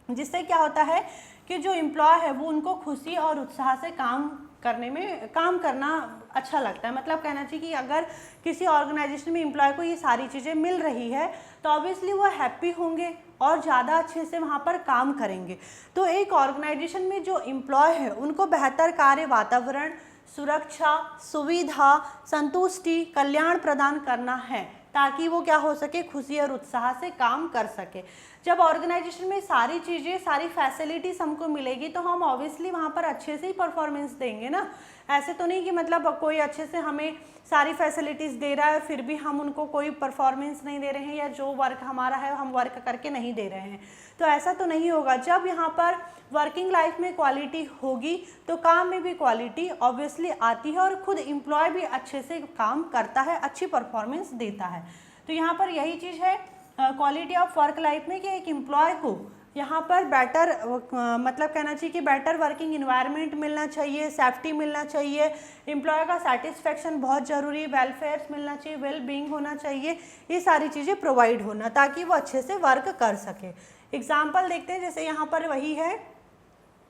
जिससे क्या होता है कि जो एम्प्लॉय है वो उनको खुशी और उत्साह से काम करना अच्छा लगता है। मतलब कहना चाहिए कि अगर किसी ऑर्गेनाइजेशन में एम्प्लॉय को ये सारी चीज़ें मिल रही है तो ऑब्वियसली वो हैप्पी होंगे और ज़्यादा अच्छे से वहाँ पर काम करेंगे। तो एक ऑर्गेनाइजेशन में जो एम्प्लॉय है उनको बेहतर कार्य वातावरण, सुरक्षा, सुविधा, संतुष्टि, कल्याण प्रदान करना है ताकि वो क्या हो सके, खुशी और उत्साह से काम कर सके। जब ऑर्गेनाइजेशन में सारी चीज़ें, सारी फैसिलिटीज़ हमको मिलेगी तो हम ऑब्वियसली वहाँ पर अच्छे से ही परफॉर्मेंस देंगे ना। ऐसे तो नहीं कि मतलब कोई अच्छे से हमें सारी फैसिलिटीज़ दे रहा है और फिर भी हम उनको कोई परफॉर्मेंस नहीं दे रहे हैं, या जो वर्क हमारा है हम वर्क करके नहीं दे रहे हैं, तो ऐसा तो नहीं होगा। जब यहाँ पर वर्किंग लाइफ में क्वालिटी होगी तो काम में भी क्वालिटी ऑब्वियसली आती है और खुद एम्प्लॉय भी अच्छे से काम करता है, अच्छी परफॉर्मेंस देता है। तो यहाँ पर यही चीज़ है क्वालिटी ऑफ वर्क लाइफ में कि एक एम्प्लॉय को यहाँ पर बेटर मतलब कहना चाहिए कि बेटर वर्किंग इन्वायरमेंट मिलना चाहिए, सेफ्टी मिलना चाहिए, एम्प्लॉय का सेटिस्फेक्शन बहुत ज़रूरी, वेलफेयर्स मिलना चाहिए, वेल बीइंग होना चाहिए, ये सारी चीज़ें प्रोवाइड होना ताकि वो अच्छे से वर्क कर सके। एग्जाम्पल देखते हैं, जैसे यहाँ पर वही है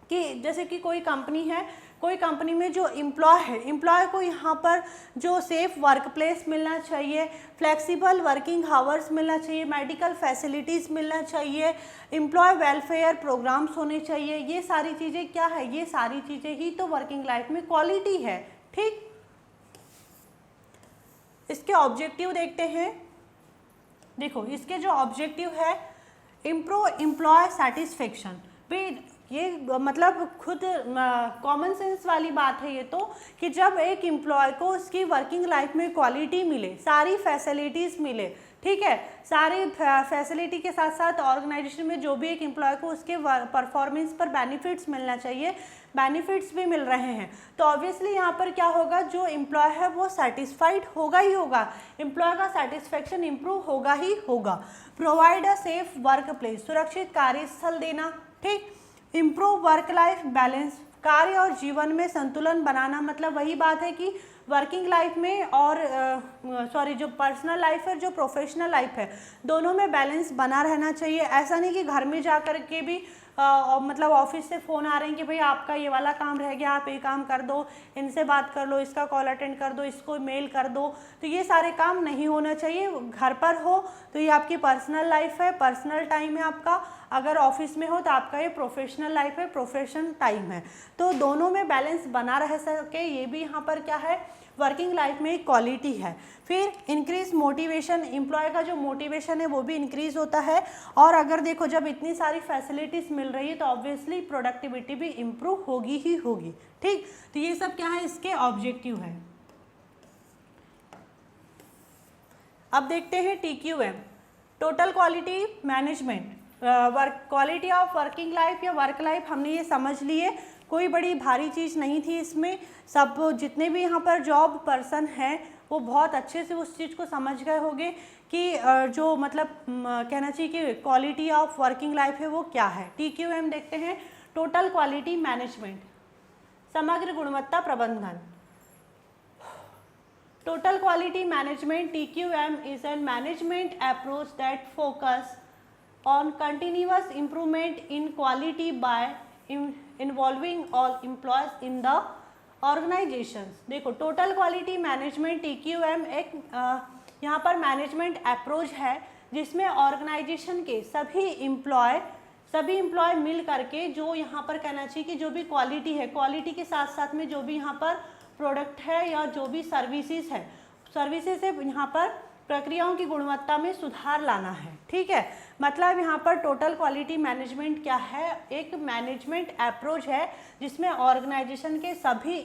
कि जैसे कि कोई कंपनी है, कोई कंपनी में जो एम्प्लॉय है, एम्प्लॉय को यहाँ पर जो सेफ वर्क प्लेस मिलना चाहिए, फ्लेक्सिबल वर्किंग आवर्स मिलना चाहिए, मेडिकल फैसिलिटीज़ मिलना चाहिए, एम्प्लॉय वेलफेयर प्रोग्राम्स होने चाहिए। ये सारी चीज़ें क्या है, ये सारी चीज़ें ही तो वर्किंग लाइफ में क्वालिटी है। ठीक, इसके ऑब्जेक्टिव देखते हैं। देखो इसके जो ऑब्जेक्टिव है, इम्प्रूव एम्प्लॉय सेटिस्फेक्शन, भाई ये मतलब खुद कॉमन सेंस वाली बात है ये तो, कि जब एक एम्प्लॉय को उसकी वर्किंग लाइफ में क्वालिटी मिले, सारी फैसिलिटीज़ मिले, ठीक है, सारी फैसिलिटी के साथ साथ ऑर्गेनाइजेशन में जो भी एक एम्प्लॉय को उसके परफॉर्मेंस पर बेनिफिट्स मिलना चाहिए, बेनिफिट्स भी मिल रहे हैं, तो ऑब्वियसली यहाँ पर क्या होगा, जो एम्प्लॉय है वो सेटिस्फाइड होगा ही होगा, एम्प्लॉय का सेटिस्फेक्शन इम्प्रूव होगा ही होगा। Provide a safe work place, सुरक्षित कार्यस्थल देना, ठीक, इम्प्रूव वर्क लाइफ बैलेंस, कार्य और जीवन में संतुलन बनाना, मतलब वही बात है कि वर्किंग लाइफ में और जो पर्सनल लाइफ है, जो प्रोफेशनल लाइफ है, दोनों में बैलेंस बना रहना चाहिए। ऐसा नहीं कि घर में जा कर के भी मतलब ऑफिस से फ़ोन आ रहे हैं कि भाई आपका ये वाला काम रह गया, आप ये काम कर दो, इनसे बात कर लो, इसका कॉल अटेंड कर दो, इसको मेल कर दो, तो ये सारे काम नहीं होना चाहिए। घर पर हो तो ये आपकी पर्सनल लाइफ है, पर्सनल टाइम है आपका, अगर ऑफिस में हो तो आपका ये प्रोफेशनल लाइफ है, प्रोफेशनल टाइम है, तो दोनों में बैलेंस बना रह सके, ये भी यहाँ पर क्या है, वर्किंग लाइफ में एक क्वालिटी है। फिर इंक्रीज मोटिवेशन, एम्प्लॉय का जो मोटिवेशन है वो भी इंक्रीज होता है, और अगर देखो जब इतनी सारी फैसिलिटीज़ मिल रही है तो ऑब्वियसली प्रोडक्टिविटी भी इम्प्रूव होगी ही होगी। ठीक, तो ये सब क्या है, इसके ऑब्जेक्टिव है। अब देखते हैं TQM, total quality management, quality of working life या वर्क लाइफ हमने ये समझ लिए, कोई बड़ी भारी चीज़ नहीं थी इसमें। सब जितने भी यहाँ पर जॉब पर्सन हैं वो बहुत अच्छे से उस चीज़ को समझ गए होंगे कि जो मतलब कहना चाहिए कि क्वालिटी ऑफ वर्किंग लाइफ है वो क्या है। TQM देखते हैं, टोटल क्वालिटी मैनेजमेंट, समग्र गुणवत्ता प्रबंधन। Total quality management TQM is a management approach that focus on continuous improvement in quality by involving all employees in the organizations। देखो टोटल क्वालिटी मैनेजमेंट TQM एक यहाँ पर मैनेजमेंट अप्रोच है जिसमें organisation के सभी इम्प्लॉय मिल करके जो यहाँ पर कहना चाहिए कि जो भी क्वालिटी है, क्वालिटी के साथ साथ में जो भी यहाँ पर प्रोडक्ट है या जो भी सर्विसेज है यहाँ पर प्रक्रियाओं की गुणवत्ता में सुधार लाना है। ठीक है, मतलब यहाँ पर टोटल क्वालिटी मैनेजमेंट क्या है, एक मैनेजमेंट अप्रोच है जिसमें ऑर्गेनाइजेशन के सभी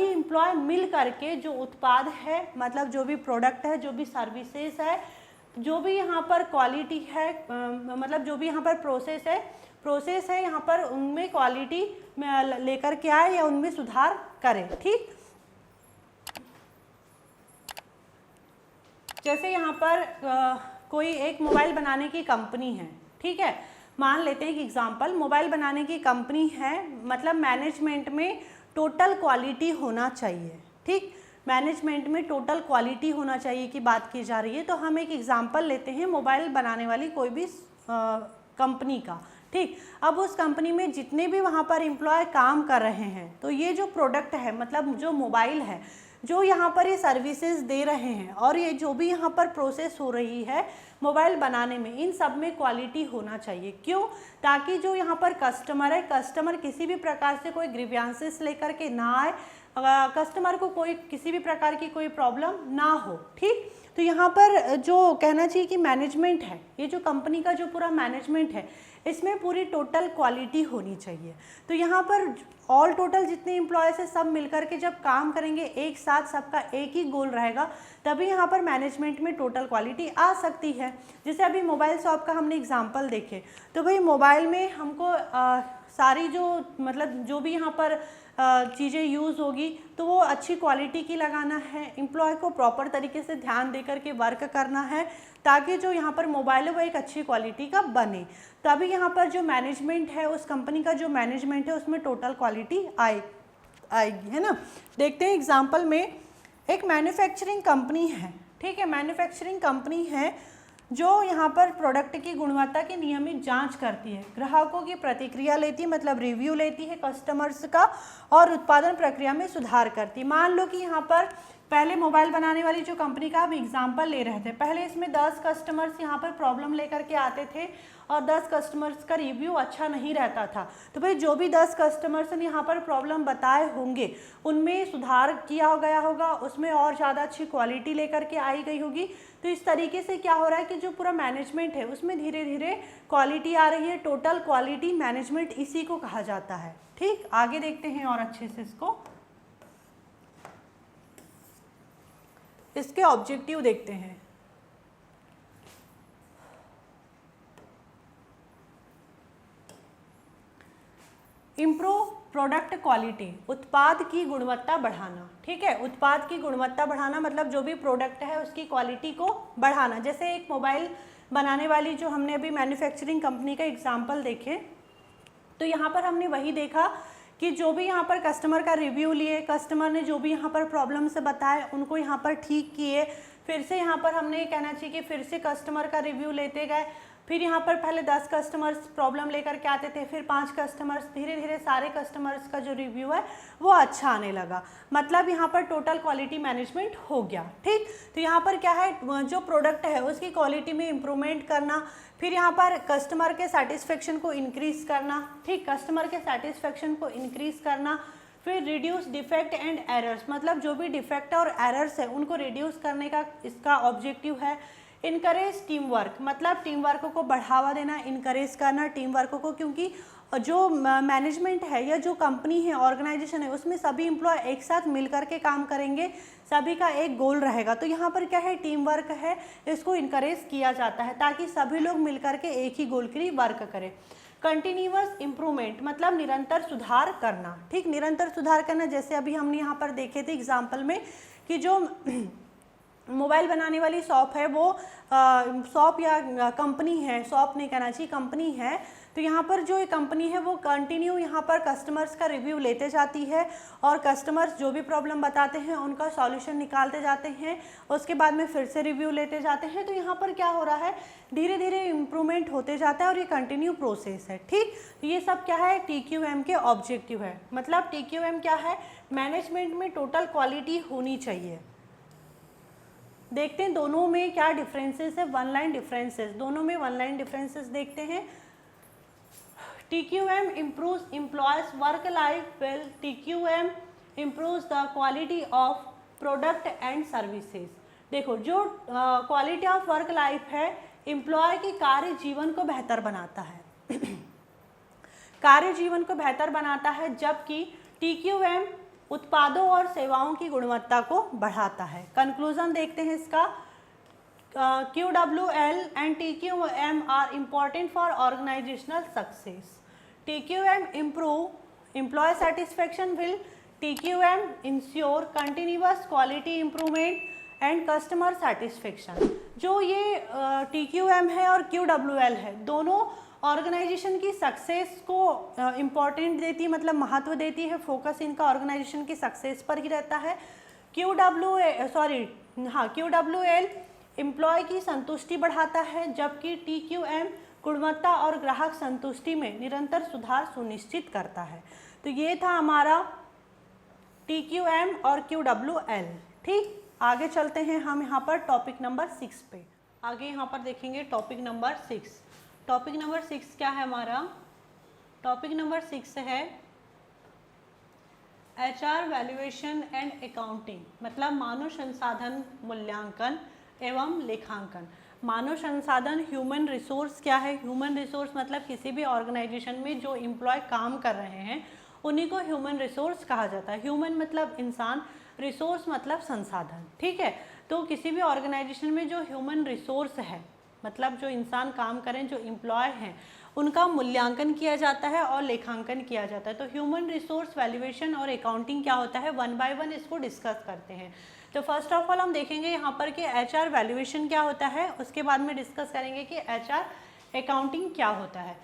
इम्प्लॉय मिल करके जो उत्पाद है, मतलब जो भी प्रोडक्ट है, जो भी सर्विसेज है, जो भी यहाँ पर क्वालिटी है, मतलब जो भी यहाँ पर प्रोसेस है यहाँ पर उनमें क्वालिटी लेकर के आए या उनमें सुधार करें। ठीक, जैसे यहाँ पर कोई एक मोबाइल बनाने की कंपनी है, ठीक है, मान लेते हैं कि एग्जांपल मोबाइल बनाने की कंपनी है, मतलब मैनेजमेंट में टोटल क्वालिटी होना चाहिए। ठीक, मैनेजमेंट में टोटल क्वालिटी होना चाहिए की बात की जा रही है। तो हम एक एग्जांपल लेते हैं मोबाइल बनाने वाली कोई भी कंपनी का। ठीक, अब उस कंपनी में जितने भी वहाँ पर एम्प्लॉय काम कर रहे हैं, तो ये जो प्रोडक्ट है, मतलब जो मोबाइल है, जो यहाँ पर ये सर्विसेज दे रहे हैं और ये जो भी यहाँ पर प्रोसेस हो रही है मोबाइल बनाने में, इन सब में क्वालिटी होना चाहिए। क्यों? ताकि जो यहाँ पर कस्टमर है, कस्टमर किसी भी प्रकार से कोई ग्रीवियंसेस लेकर के ना आए, कस्टमर को कोई किसी भी प्रकार की कोई प्रॉब्लम ना हो। ठीक, तो यहाँ पर जो कहना चाहिए कि मैनेजमेंट है, ये जो कंपनी का जो पूरा मैनेजमेंट है, इसमें पूरी टोटल क्वालिटी होनी चाहिए। तो यहाँ पर ऑल टोटल जितने एम्प्लॉयज़ है सब मिलकर के जब काम करेंगे एक साथ, सबका एक ही गोल रहेगा, तभी यहाँ पर मैनेजमेंट में टोटल क्वालिटी आ सकती है। जैसे अभी मोबाइल शॉप का हमने एग्जांपल देखे, तो भाई मोबाइल में हमको सारी जो मतलब जो भी यहाँ पर चीज़ें यूज़ होगी तो वो अच्छी क्वालिटी की लगाना है, एम्प्लॉय को प्रॉपर तरीके से ध्यान दे करके वर्क करना है, ताकि जो यहाँ पर मोबाइल है वो एक अच्छी क्वालिटी का बने। तभी यहाँ पर जो मैनेजमेंट है, उस कंपनी का जो मैनेजमेंट है, उसमें टोटल क्वालिटी आएगी, है ना। देखते हैं एग्जाम्पल में, एक मैन्युफैक्चरिंग कंपनी है, ठीक है, मैन्युफैक्चरिंग कंपनी है जो यहाँ पर प्रोडक्ट की गुणवत्ता की नियमित जांच करती है, ग्राहकों की प्रतिक्रिया लेती है, मतलब रिव्यू लेती है कस्टमर्स का, और उत्पादन प्रक्रिया में सुधार करती है। मान लो कि यहाँ पर पहले मोबाइल बनाने वाली जो कंपनी का हम एग्जांपल ले रहे थे, पहले इसमें 10 कस्टमर्स यहाँ पर प्रॉब्लम लेकर के आते थे और 10 कस्टमर्स का रिव्यू अच्छा नहीं रहता था। तो भाई जो भी 10 कस्टमर्स ने यहाँ पर प्रॉब्लम बताए होंगे उनमें सुधार किया गया होगा, उसमें और ज़्यादा अच्छी क्वालिटी लेकर के आई गई होगी। तो इस तरीके से क्या हो रहा है कि जो पूरा मैनेजमेंट है उसमें धीरे धीरे क्वालिटी आ रही है। टोटल क्वालिटी मैनेजमेंट इसी को कहा जाता है। ठीक, आगे देखते हैं और अच्छे से इसके ऑब्जेक्टिव देखते हैं। इम्प्रूव प्रोडक्ट क्वालिटी, उत्पाद की गुणवत्ता बढ़ाना। ठीक है, उत्पाद की गुणवत्ता बढ़ाना मतलब जो भी प्रोडक्ट है उसकी क्वालिटी को बढ़ाना। जैसे एक मोबाइल बनाने वाली जो हमने अभी मैन्युफैक्चरिंग कंपनी का एग्जांपल देखे, तो यहाँ पर हमने वही देखा कि जो भी यहाँ पर कस्टमर का रिव्यू लिए, कस्टमर ने जो भी यहाँ पर प्रॉब्लम से बताए उनको यहाँ पर ठीक किए, फिर से यहाँ पर हमने कहना चाहिए कि फिर से कस्टमर का रिव्यू लेते गए, फिर यहाँ पर पहले 10 कस्टमर्स प्रॉब्लम लेकर के आते थे, फिर 5 कस्टमर्स, धीरे धीरे सारे कस्टमर्स का जो रिव्यू है वो अच्छा आने लगा। मतलब यहाँ पर टोटल क्वालिटी मैनेजमेंट हो गया। ठीक, तो यहाँ पर क्या है, जो प्रोडक्ट है उसकी क्वालिटी में इम्प्रूवमेंट करना, फिर यहाँ पर कस्टमर के सेटिस्फेक्शन को इंक्रीज़ करना। ठीक, कस्टमर के सेटिस्फेक्शन को इंक्रीज़ करना, फिर रिड्यूस डिफेक्ट एंड एरर्स, मतलब जो भी डिफेक्ट और एरर्स है उनको रिड्यूस करने का इसका ऑब्जेक्टिव है। इनकरेज टीम वर्क, मतलब टीम वर्क को बढ़ावा देना, इनकरेज करना टीम वर्क को, क्योंकि जो मैनेजमेंट है या जो कंपनी है, ऑर्गेनाइजेशन है, उसमें सभी एम्प्लॉय एक साथ मिल करके काम करेंगे, सभी का एक गोल रहेगा। तो यहाँ पर क्या है, टीम वर्क है, इसको इनकरेज किया जाता है ताकि सभी लोग मिल करके एक ही गोल के लिए वर्क करें। कंटिन्यूअस इम्प्रूवमेंट मतलब निरंतर सुधार करना, ठीक, निरंतर सुधार करना। जैसे अभी हमने यहाँ पर देखे थे एग्जाम्पल में कि जो मोबाइल बनाने वाली शॉप है वो शॉप या कंपनी है, शॉप नहीं कहना चाहिए, कंपनी है, तो यहाँ पर जो कंपनी है वो कंटिन्यू यहाँ पर कस्टमर्स का रिव्यू लेते जाती है और कस्टमर्स जो भी प्रॉब्लम बताते हैं उनका सॉल्यूशन निकालते जाते हैं, उसके बाद में फिर से रिव्यू लेते जाते हैं। तो यहाँ पर क्या हो रहा है, धीरे धीरे इम्प्रूवमेंट होते जाता है और ये कंटिन्यू प्रोसेस है, ठीक। तो ये सब क्या है, TQM के ऑब्जेक्टिव है। मतलब TQM क्या है, मैनेजमेंट में टोटल क्वालिटी होनी चाहिए। देखते हैं दोनों में क्या डिफरेंसेस है, वन लाइन डिफरेंसेस, दोनों में वन लाइन डिफरेंसेस देखते हैं। TQM improves employees work life well. TQM improves the quality of product and services. देखो जो क्वालिटी ऑफ वर्क लाइफ है, एम्प्लॉय के कार्य जीवन को बेहतर बनाता है कार्य जीवन को बेहतर बनाता है, जबकि TQM उत्पादों और सेवाओं की गुणवत्ता को बढ़ाता है। कंक्लूजन देखते हैं इसका। QWL and TQM are important for organizational success. TQM improve employee satisfaction will TQM ensure continuous quality improvement and customer satisfaction. जो ये TQM है और QWL है, दोनों ऑर्गेनाइजेशन की सक्सेस को इम्पॉर्टेंट देती है, मतलब महत्व देती है, फोकस इनका ऑर्गेनाइजेशन की सक्सेस पर ही रहता है। QWL एम्प्लॉय की संतुष्टि बढ़ाता है, जबकि TQM गुणवत्ता और ग्राहक संतुष्टि में निरंतर सुधार सुनिश्चित करता है। तो ये था हमारा TQM और QWL, ठीक। आगे चलते हैं हम यहाँ पर टॉपिक नंबर 6 पे। आगे यहाँ पर देखेंगे टॉपिक नंबर 6। टॉपिक नंबर 6 क्या है हमारा, टॉपिक नंबर 6 है HR वैल्यूएशन एंड अकाउंटिंग, मतलब मानव संसाधन मूल्यांकन एवं लेखांकन। मानव संसाधन ह्यूमन रिसोर्स क्या है, ह्यूमन रिसोर्स मतलब किसी भी ऑर्गेनाइजेशन में जो एम्प्लॉय काम कर रहे हैं उन्हीं को ह्यूमन रिसोर्स कहा जाता है। ह्यूमन मतलब इंसान, रिसोर्स मतलब संसाधन, ठीक है। तो किसी भी ऑर्गेनाइजेशन में जो ह्यूमन रिसोर्स है, मतलब जो इंसान काम करें, जो एम्प्लॉय हैं, उनका मूल्यांकन किया जाता है और लेखांकन किया जाता है। तो ह्यूमन रिसोर्स वैल्यूएशन और अकाउंटिंग क्या होता है, वन बाय वन इसको डिस्कस करते हैं। तो फर्स्ट ऑफ ऑल हम देखेंगे यहाँ पर कि HR वैल्यूएशन क्या होता है, उसके बाद में डिस्कस करेंगे कि HR अकाउंटिंग क्या होता है।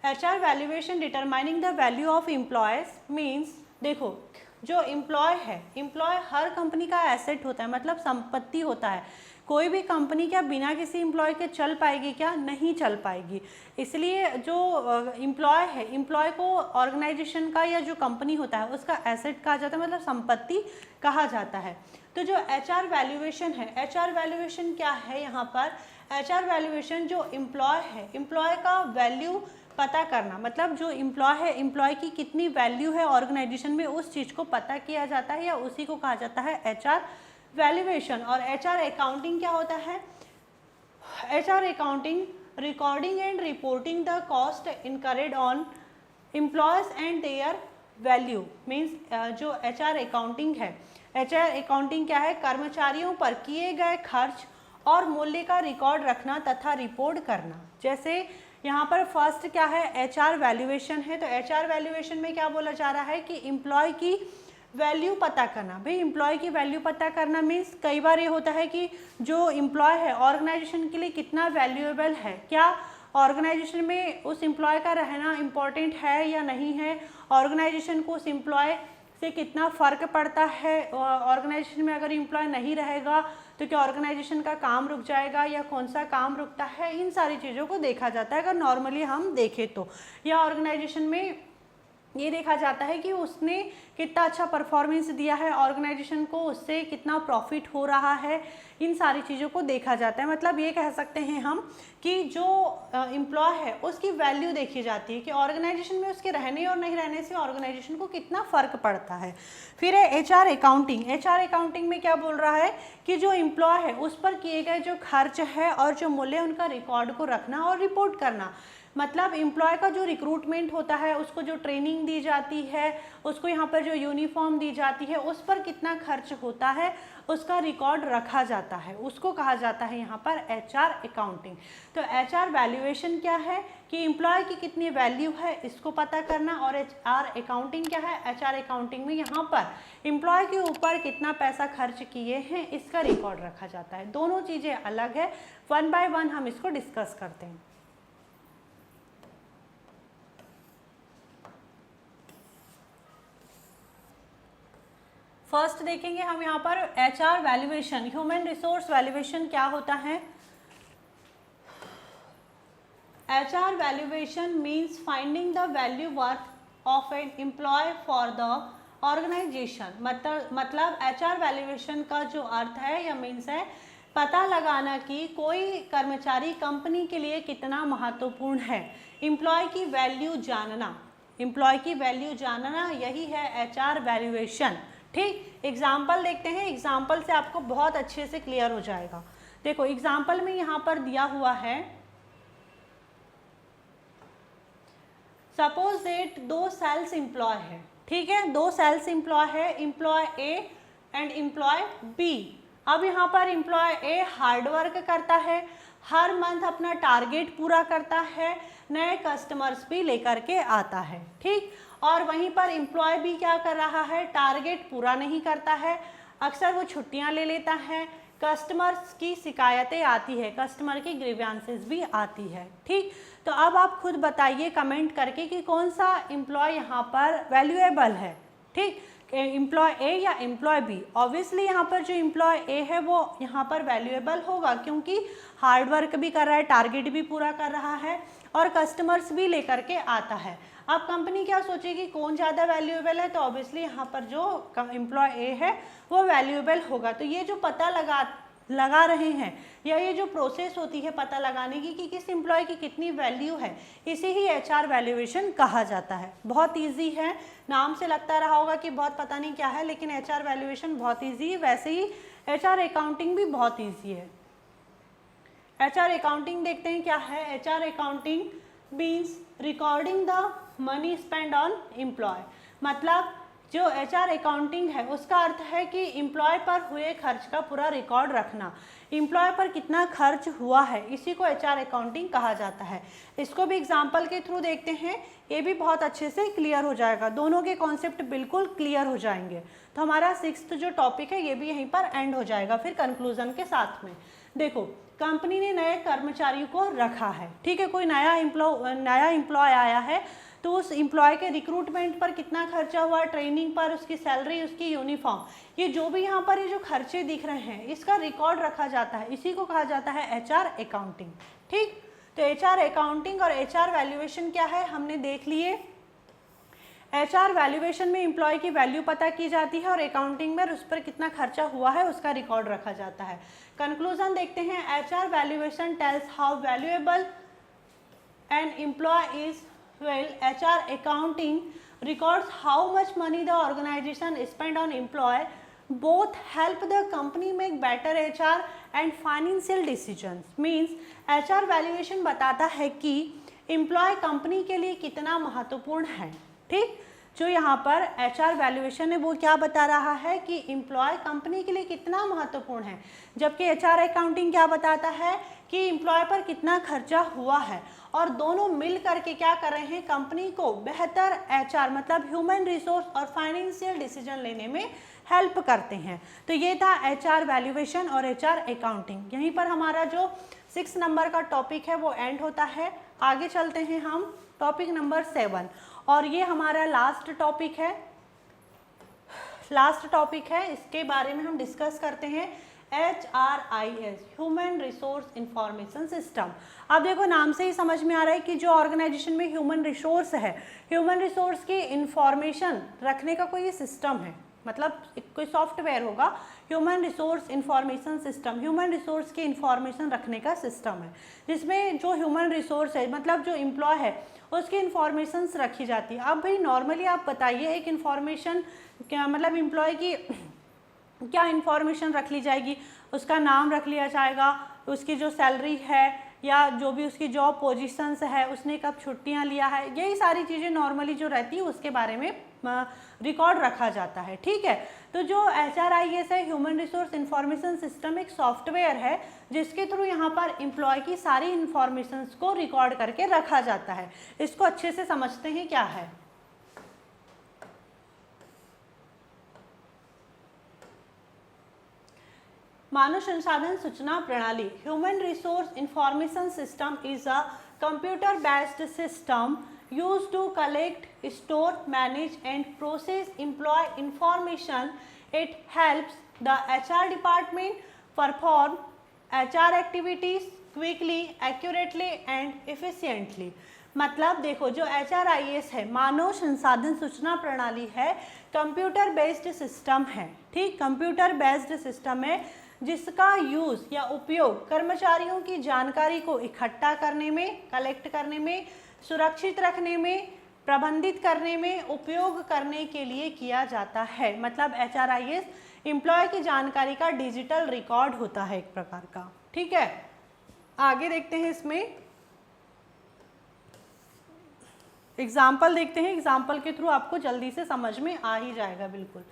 HR valuation determining the value of employees means, देखो जो एम्प्लॉय है, एम्प्लॉय हर कंपनी का एसेट होता है, मतलब संपत्ति होता है। कोई भी कंपनी क्या बिना किसी एम्प्लॉय के चल पाएगी, क्या नहीं चल पाएगी। इसलिए जो एम्प्लॉय है, एम्प्लॉय को ऑर्गेनाइजेशन का या जो कंपनी होता है उसका एसेट कहा जाता है, मतलब संपत्ति कहा जाता है। तो जो HR वैल्यूएशन है, HR वैल्यूएशन क्या है यहाँ पर, HR वैल्यूएशन जो एम्प्लॉय है, एम्प्लॉय का वैल्यू पता करना, मतलब जो एम्प्लॉय है, एम्प्लॉय की कितनी वैल्यू है ऑर्गेनाइजेशन में, उस चीज़ को पता किया जाता है या उसी को कहा जाता है HR वैल्यूएशन। और HR अकाउंटिंग क्या होता है, HR accounting recording and reporting the cost incurred on employees and their value means जो HR अकाउंटिंग है, HR अकाउंटिंग क्या है, कर्मचारियों पर किए गए खर्च और मूल्य का रिकॉर्ड रखना तथा रिपोर्ट करना। जैसे यहाँ पर फर्स्ट क्या है, HR वैल्यूएशन है, तो HR वैल्यूएशन में क्या बोला जा रहा है कि एम्प्लॉय की वैल्यू पता करना। भाई एम्प्लॉय की वैल्यू पता करना मीन्स कई बार ये होता है कि जो एम्प्लॉय है ऑर्गेनाइजेशन के लिए कितना वैल्यूएबल है, क्या ऑर्गेनाइजेशन में उस एम्प्लॉय का रहना इम्पॉर्टेंट है या नहीं है, ऑर्गेनाइजेशन को उस एम्प्लॉय से कितना फ़र्क पड़ता है, ऑर्गेनाइजेशन में अगर एम्प्लॉय नहीं रहेगा तो क्या ऑर्गेनाइजेशन का काम रुक जाएगा या कौन सा काम रुकता है, इन सारी चीज़ों को देखा जाता है अगर नॉर्मली हम देखें तो। या ऑर्गेनाइजेशन में ये देखा जाता है कि उसने कितना अच्छा परफॉर्मेंस दिया है, ऑर्गेनाइजेशन को उससे कितना प्रॉफिट हो रहा है, इन सारी चीज़ों को देखा जाता है। मतलब ये कह सकते हैं हम कि जो एम्प्लॉय है उसकी वैल्यू देखी जाती है कि ऑर्गेनाइजेशन में उसके रहने और नहीं रहने से ऑर्गेनाइजेशन को कितना फ़र्क पड़ता है। फिर है HR अकाउंटिंग। HR अकाउंटिंग में क्या बोल रहा है कि जो एम्प्लॉय है उस पर किए गए जो खर्च है और जो मूल्य उनका रिकॉर्ड को रखना और रिपोर्ट करना। मतलब एम्प्लॉय का जो रिक्रूटमेंट होता है, उसको जो ट्रेनिंग दी जाती है, उसको यहाँ पर जो यूनिफॉर्म दी जाती है, उस पर कितना खर्च होता है उसका रिकॉर्ड रखा जाता है, उसको कहा जाता है यहाँ पर HR अकाउंटिंग। तो HR वैल्यूएशन क्या है कि एम्प्लॉय की कितनी वैल्यू है इसको पता करना, और HR अकाउंटिंग क्या है, HR अकाउंटिंग में यहाँ पर एम्प्लॉय के ऊपर कितना पैसा खर्च किए हैं इसका रिकॉर्ड रखा जाता है। दोनों चीज़ें अलग है, 1 बाय 1 हम इसको डिस्कस करते हैं। फर्स्ट देखेंगे हम यहाँ पर HR valuation, human resource valuation क्या होता है। HR valuation means finding the value worth of an employee for the organisation. मतलब HR वैल्यूएशन का जो अर्थ है या मीन्स है पता लगाना कि कोई कर्मचारी कंपनी के लिए कितना महत्वपूर्ण है, एम्प्लॉय की वैल्यू जानना, एम्प्लॉय की वैल्यू जानना, यही है HR वैल्यूएशन। ठीक, एग्जाम्पल देखते हैं, एग्जाम्पल से आपको बहुत अच्छे से क्लियर हो जाएगा। देखो एग्जाम्पल में यहाँ पर दिया हुआ है, सपोज दैट 2 सेल्स एम्प्लॉय है, ठीक है, 2 सेल्स एम्प्लॉय है, employee A and employee B। अब यहाँ पर एम्प्लॉय A हार्डवर्क करता है, हर मंथ अपना टारगेट पूरा करता है, नए कस्टमर्स भी लेकर के आता है, ठीक। और वहीं पर एम्प्लॉय भी क्या कर रहा है, टारगेट पूरा नहीं करता है, अक्सर वो छुट्टियां ले लेता है, कस्टमर्स की शिकायतें आती है, कस्टमर की ग्रीवेंसेस भी आती है, ठीक। तो अब आप खुद बताइए कमेंट करके कि कौन सा एम्प्लॉय यहाँ पर वैल्यूएबल है, ठीक, एम्प्लॉय A या एम्प्लॉय B। ऑब्वियसली यहाँ पर जो एम्प्लॉय A है वो यहाँ पर वैल्यूएबल होगा, क्योंकि हार्ड वर्क भी कर रहा है, टारगेट भी पूरा कर रहा है और कस्टमर्स भी लेकर के आता है। अब कंपनी क्या सोचेगी कौन ज़्यादा वैल्यूएबल है, तो ऑब्वियसली यहाँ पर जो एम्प्लॉय A है वो वैल्यूएबल होगा। तो ये जो पता लगा रहे हैं या ये जो प्रोसेस होती है पता लगाने की कि किस एम्प्लॉय की कितनी वैल्यू है, इसे ही HR वैल्यूएशन कहा जाता है। बहुत इजी है, नाम से लगता रहा होगा कि बहुत पता नहीं क्या है, लेकिन HR वैल्यूएशन बहुत इजी है। वैसे ही HR अकाउंटिंग भी बहुत इजी है। HR अकाउंटिंग देखते हैं क्या है। HR accounting means recording the money spend on employee. मतलब जो HR अकाउंटिंग है उसका अर्थ है कि एम्प्लॉय पर हुए खर्च का पूरा रिकॉर्ड रखना, एम्प्लॉय पर कितना खर्च हुआ है, इसी को HR अकाउंटिंग कहा जाता है। इसको भी एग्जांपल के थ्रू देखते हैं, ये भी बहुत अच्छे से क्लियर हो जाएगा, दोनों के कॉन्सेप्ट बिल्कुल क्लियर हो जाएंगे। तो हमारा 6th जो टॉपिक है ये भी यहीं पर एंड हो जाएगा फिर कंक्लूजन के साथ में। देखो कंपनी ने नए कर्मचारियों को रखा है, ठीक है, कोई नया एम्प्लॉय आया है, तो उस एम्प्लॉय के रिक्रूटमेंट पर कितना खर्चा हुआ, ट्रेनिंग पर, उसकी सैलरी, उसकी यूनिफॉर्म, ये जो भी यहाँ पर ये जो खर्चे दिख रहे हैं इसका रिकॉर्ड रखा जाता है, इसी को कहा जाता है HR अकाउंटिंग, ठीक। तो HR अकाउंटिंग और HR वैल्यूएशन क्या है हमने देख लिए। HR वैल्यूएशन में एम्प्लॉय की वैल्यू पता की जाती है और अकाउंटिंग में उस पर कितना खर्चा हुआ है उसका रिकॉर्ड रखा जाता है। कंक्लूजन देखते हैं, HR valuation tells how valuable an employee is, well HR accounting records how much money the organization spend on employee, both help the company make better HR and financial decisions। means HR valuation बताता है कि employ company के लिए कितना महत्वपूर्ण है, ठीक। जो यहाँ पर HR वैल्यूएशन है वो क्या बता रहा है कि एम्प्लॉय कंपनी के लिए कितना महत्वपूर्ण है, जबकि HR अकाउंटिंग क्या बताता है कि एम्प्लॉय पर कितना खर्चा हुआ है, और दोनों मिल करके क्या कर रहे हैं, कंपनी को बेहतर HR मतलब ह्यूमन रिसोर्स और फाइनेंशियल डिसीजन लेने में हेल्प करते हैं। तो ये था HR वैल्यूएशन और HR अकाउंटिंग। यहीं पर हमारा जो 6 नंबर का टॉपिक है वो एंड होता है। आगे चलते हैं हम टॉपिक नंबर 7, और ये हमारा लास्ट टॉपिक है, इसके बारे में हम डिस्कस करते हैं HRIS, human resource information system. अब देखो नाम से ही समझ में आ रहा है कि जो ऑर्गेनाइजेशन में ह्यूमन रिसोर्स है, ह्यूमन रिसोर्स की इंफॉर्मेशन रखने का कोई सिस्टम है, मतलब कोई सॉफ्टवेयर होगा, human resource information system, human resource की इंफॉर्मेशन रखने का सिस्टम है, जिसमें जो ह्यूमन रिसोर्स है मतलब जो एम्प्लॉय है उसकी इंफॉर्मेशन रखी जाती है। अब भाई नॉर्मली आप बताइए एक इंफॉर्मेशन क्या मतलब एम्प्लॉय की क्या इंफॉर्मेशन रख ली जाएगी, उसका नाम रख लिया जाएगा, उसकी जो सैलरी है या जो भी उसकी जॉब पोजीशंस है, उसने कब छुट्टियां लिया है, यही सारी चीज़ें नॉर्मली जो रहती है उसके बारे में रिकॉर्ड रखा जाता है। ठीक है, तो जो HRIS है, ह्यूमन रिसोर्स इंफॉर्मेशन सिस्टम, एक सॉफ्टवेयर है जिसके थ्रू यहाँ पर एम्प्लॉय की सारी इंफॉर्मेशंस को रिकॉर्ड करके रखा जाता है। इसको अच्छे से समझते हैं क्या है। मानव संसाधन सूचना प्रणाली, human resource information system is a computer based system used to collect, store, manage and process employee information. It helps the HR department perform HR activities quickly, accurately and efficiently. मतलब देखो, जो HRIS है, मानव संसाधन सूचना प्रणाली है, computer based system है। ठीक, कंप्यूटर बेस्ड सिस्टम है जिसका यूज़ या उपयोग कर्मचारियों की जानकारी को इकट्ठा करने में, कलेक्ट करने में, सुरक्षित रखने में, प्रबंधित करने में, उपयोग करने के लिए किया जाता है। मतलब HRIS एम्प्लॉय की जानकारी का डिजिटल रिकॉर्ड होता है एक प्रकार का। ठीक है, आगे देखते हैं, इसमें एग्जाम्पल देखते हैं। एग्जाम्पल के थ्रू आपको जल्दी से समझ में आ ही जाएगा। बिल्कुल,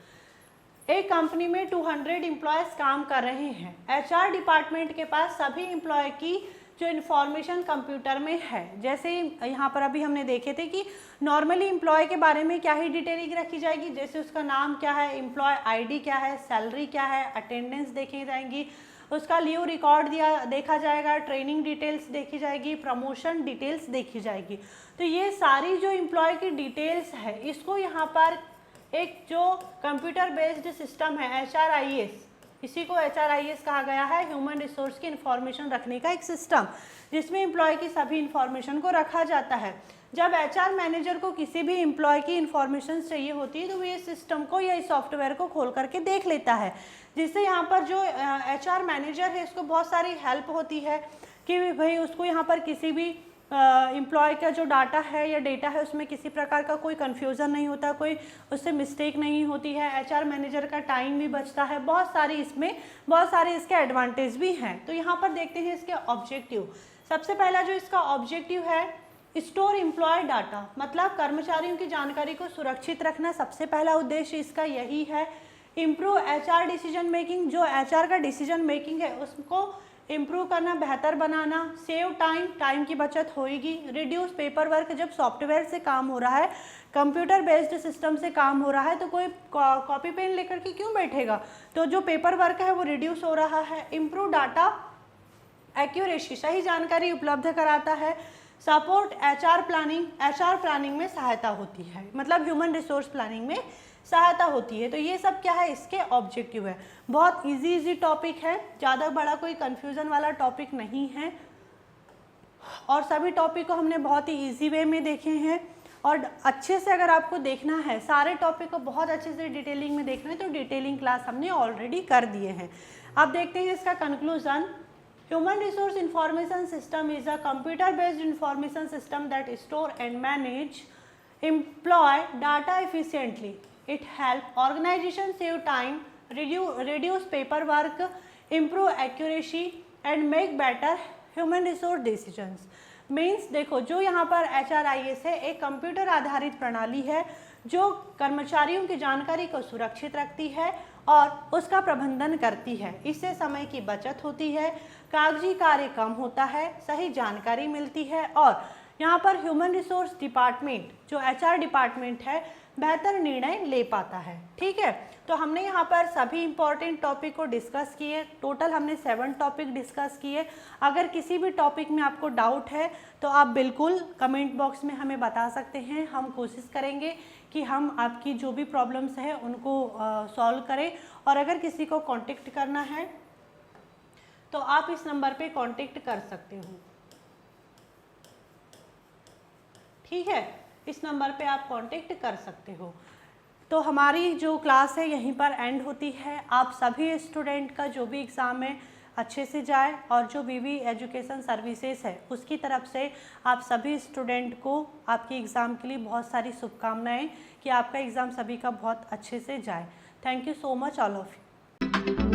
एक कंपनी में 200 एम्प्लॉयज़ काम कर रहे हैं। HR डिपार्टमेंट के पास सभी एम्प्लॉय की जो इन्फॉर्मेशन कंप्यूटर में है, जैसे यहाँ पर अभी हमने देखे थे कि नॉर्मली एम्प्लॉय के बारे में क्या ही डिटेलिंग रखी जाएगी, जैसे उसका नाम क्या है, एम्प्लॉय ID क्या है, सैलरी क्या है, अटेंडेंस देखी जाएंगी, उसका लीव रिकॉर्ड देखा जाएगा, ट्रेनिंग डिटेल्स देखी जाएगी, प्रमोशन डिटेल्स देखी जाएगी। तो ये सारी जो एम्प्लॉय की डिटेल्स है, इसको यहाँ पर एक जो कंप्यूटर बेस्ड सिस्टम है HRIS, इसी को HRIS कहा गया है, ह्यूमन रिसोर्स की इंफॉर्मेशन रखने का एक सिस्टम, जिसमें एम्प्लॉय की सभी इंफॉर्मेशन को रखा जाता है। जब HR मैनेजर को किसी भी एम्प्लॉय की इंफॉर्मेशन चाहिए होती है तो वो ये सिस्टम को या इस सॉफ्टवेयर को खोल करके देख लेता है, जिससे यहाँ पर जो HR मैनेजर है उसको बहुत सारी हेल्प होती है कि भाई उसको यहाँ पर किसी भी एम्प्लॉय का जो डाटा है या डेटा है उसमें किसी प्रकार का कोई कन्फ्यूज़न नहीं होता, कोई उससे मिस्टेक नहीं होती है, HR मैनेजर का टाइम भी बचता है। बहुत सारे इसके एडवांटेज भी हैं। तो यहाँ पर देखते हैं इसके ऑब्जेक्टिव। सबसे पहला जो इसका ऑब्जेक्टिव है, स्टोर एम्प्लॉय डाटा, मतलब कर्मचारियों की जानकारी को सुरक्षित रखना सबसे पहला उद्देश्य इसका यही है। इम्प्रूव HR डिसीजन मेकिंग, जो HR का डिसीजन मेकिंग है उसको इम्प्रूव करना, बेहतर बनाना। सेव टाइम की बचत होगी। रिड्यूस पेपर वर्क, जब सॉफ्टवेयर से काम हो रहा है, कंप्यूटर बेस्ड सिस्टम से काम हो रहा है, तो कोई कॉपी पेन लेकर के क्यों बैठेगा, तो जो पेपर वर्क है वो रिड्यूस हो रहा है। इम्प्रूव डाटा एक्यूरेसी, सही जानकारी उपलब्ध कराता है। सपोर्ट HR प्लानिंग में सहायता होती है, मतलब ह्यूमन रिसोर्स प्लानिंग में सहायता होती है। तो ये सब क्या है, इसके ऑब्जेक्टिव है। बहुत इजी टॉपिक है, ज़्यादा बड़ा कोई कंफ्यूजन वाला टॉपिक नहीं है, और सभी टॉपिक को हमने बहुत ही इजी वे में देखे हैं। और अच्छे से अगर आपको देखना है, सारे टॉपिक को बहुत अच्छे से डिटेलिंग में देखना है, तो डिटेलिंग क्लास हमने ऑलरेडी कर दिए हैं। अब देखते हैं इसका conclusion. Human resource information system is a computer based information system that store and manage employee data efficiently. It help organization save time, reduce paperwork, improve accuracy and make better human resource decisions. Means देखो, जो यहाँ पर HRIS है एक computer आधारित प्रणाली है जो कर्मचारियों की जानकारी को सुरक्षित रखती है और उसका प्रबंधन करती है। इससे समय की बचत होती है, कागजी कार्य कम होता है, सही जानकारी मिलती है और यहाँ पर ह्यूमन रिसोर्स डिपार्टमेंट जो HR डिपार्टमेंट है बेहतर निर्णय ले पाता है। ठीक है, तो हमने यहाँ पर सभी इंपॉर्टेंट टॉपिक को डिस्कस किए। टोटल हमने 7 टॉपिक डिस्कस किए। अगर किसी भी टॉपिक में आपको डाउट है तो आप बिल्कुल कमेंट बॉक्स में हमें बता सकते हैं। हम कोशिश करेंगे कि हम आपकी जो भी प्रॉब्लम्स हैं उनको सॉल्व करें। और अगर किसी को कांटेक्ट करना है तो आप इस नंबर पे कांटेक्ट कर सकते हो। ठीक है, इस नंबर पे आप कांटेक्ट कर सकते हो। तो हमारी जो क्लास है यहीं पर एंड होती है। आप सभी स्टूडेंट का जो भी एग्ज़ाम है अच्छे से जाए और जो BB एजुकेशन सर्विसेज है उसकी तरफ से आप सभी स्टूडेंट को आपके एग्ज़ाम के लिए बहुत सारी शुभकामनाएं कि आपका एग्ज़ाम सभी का बहुत अच्छे से जाए। Thank you so much all of you.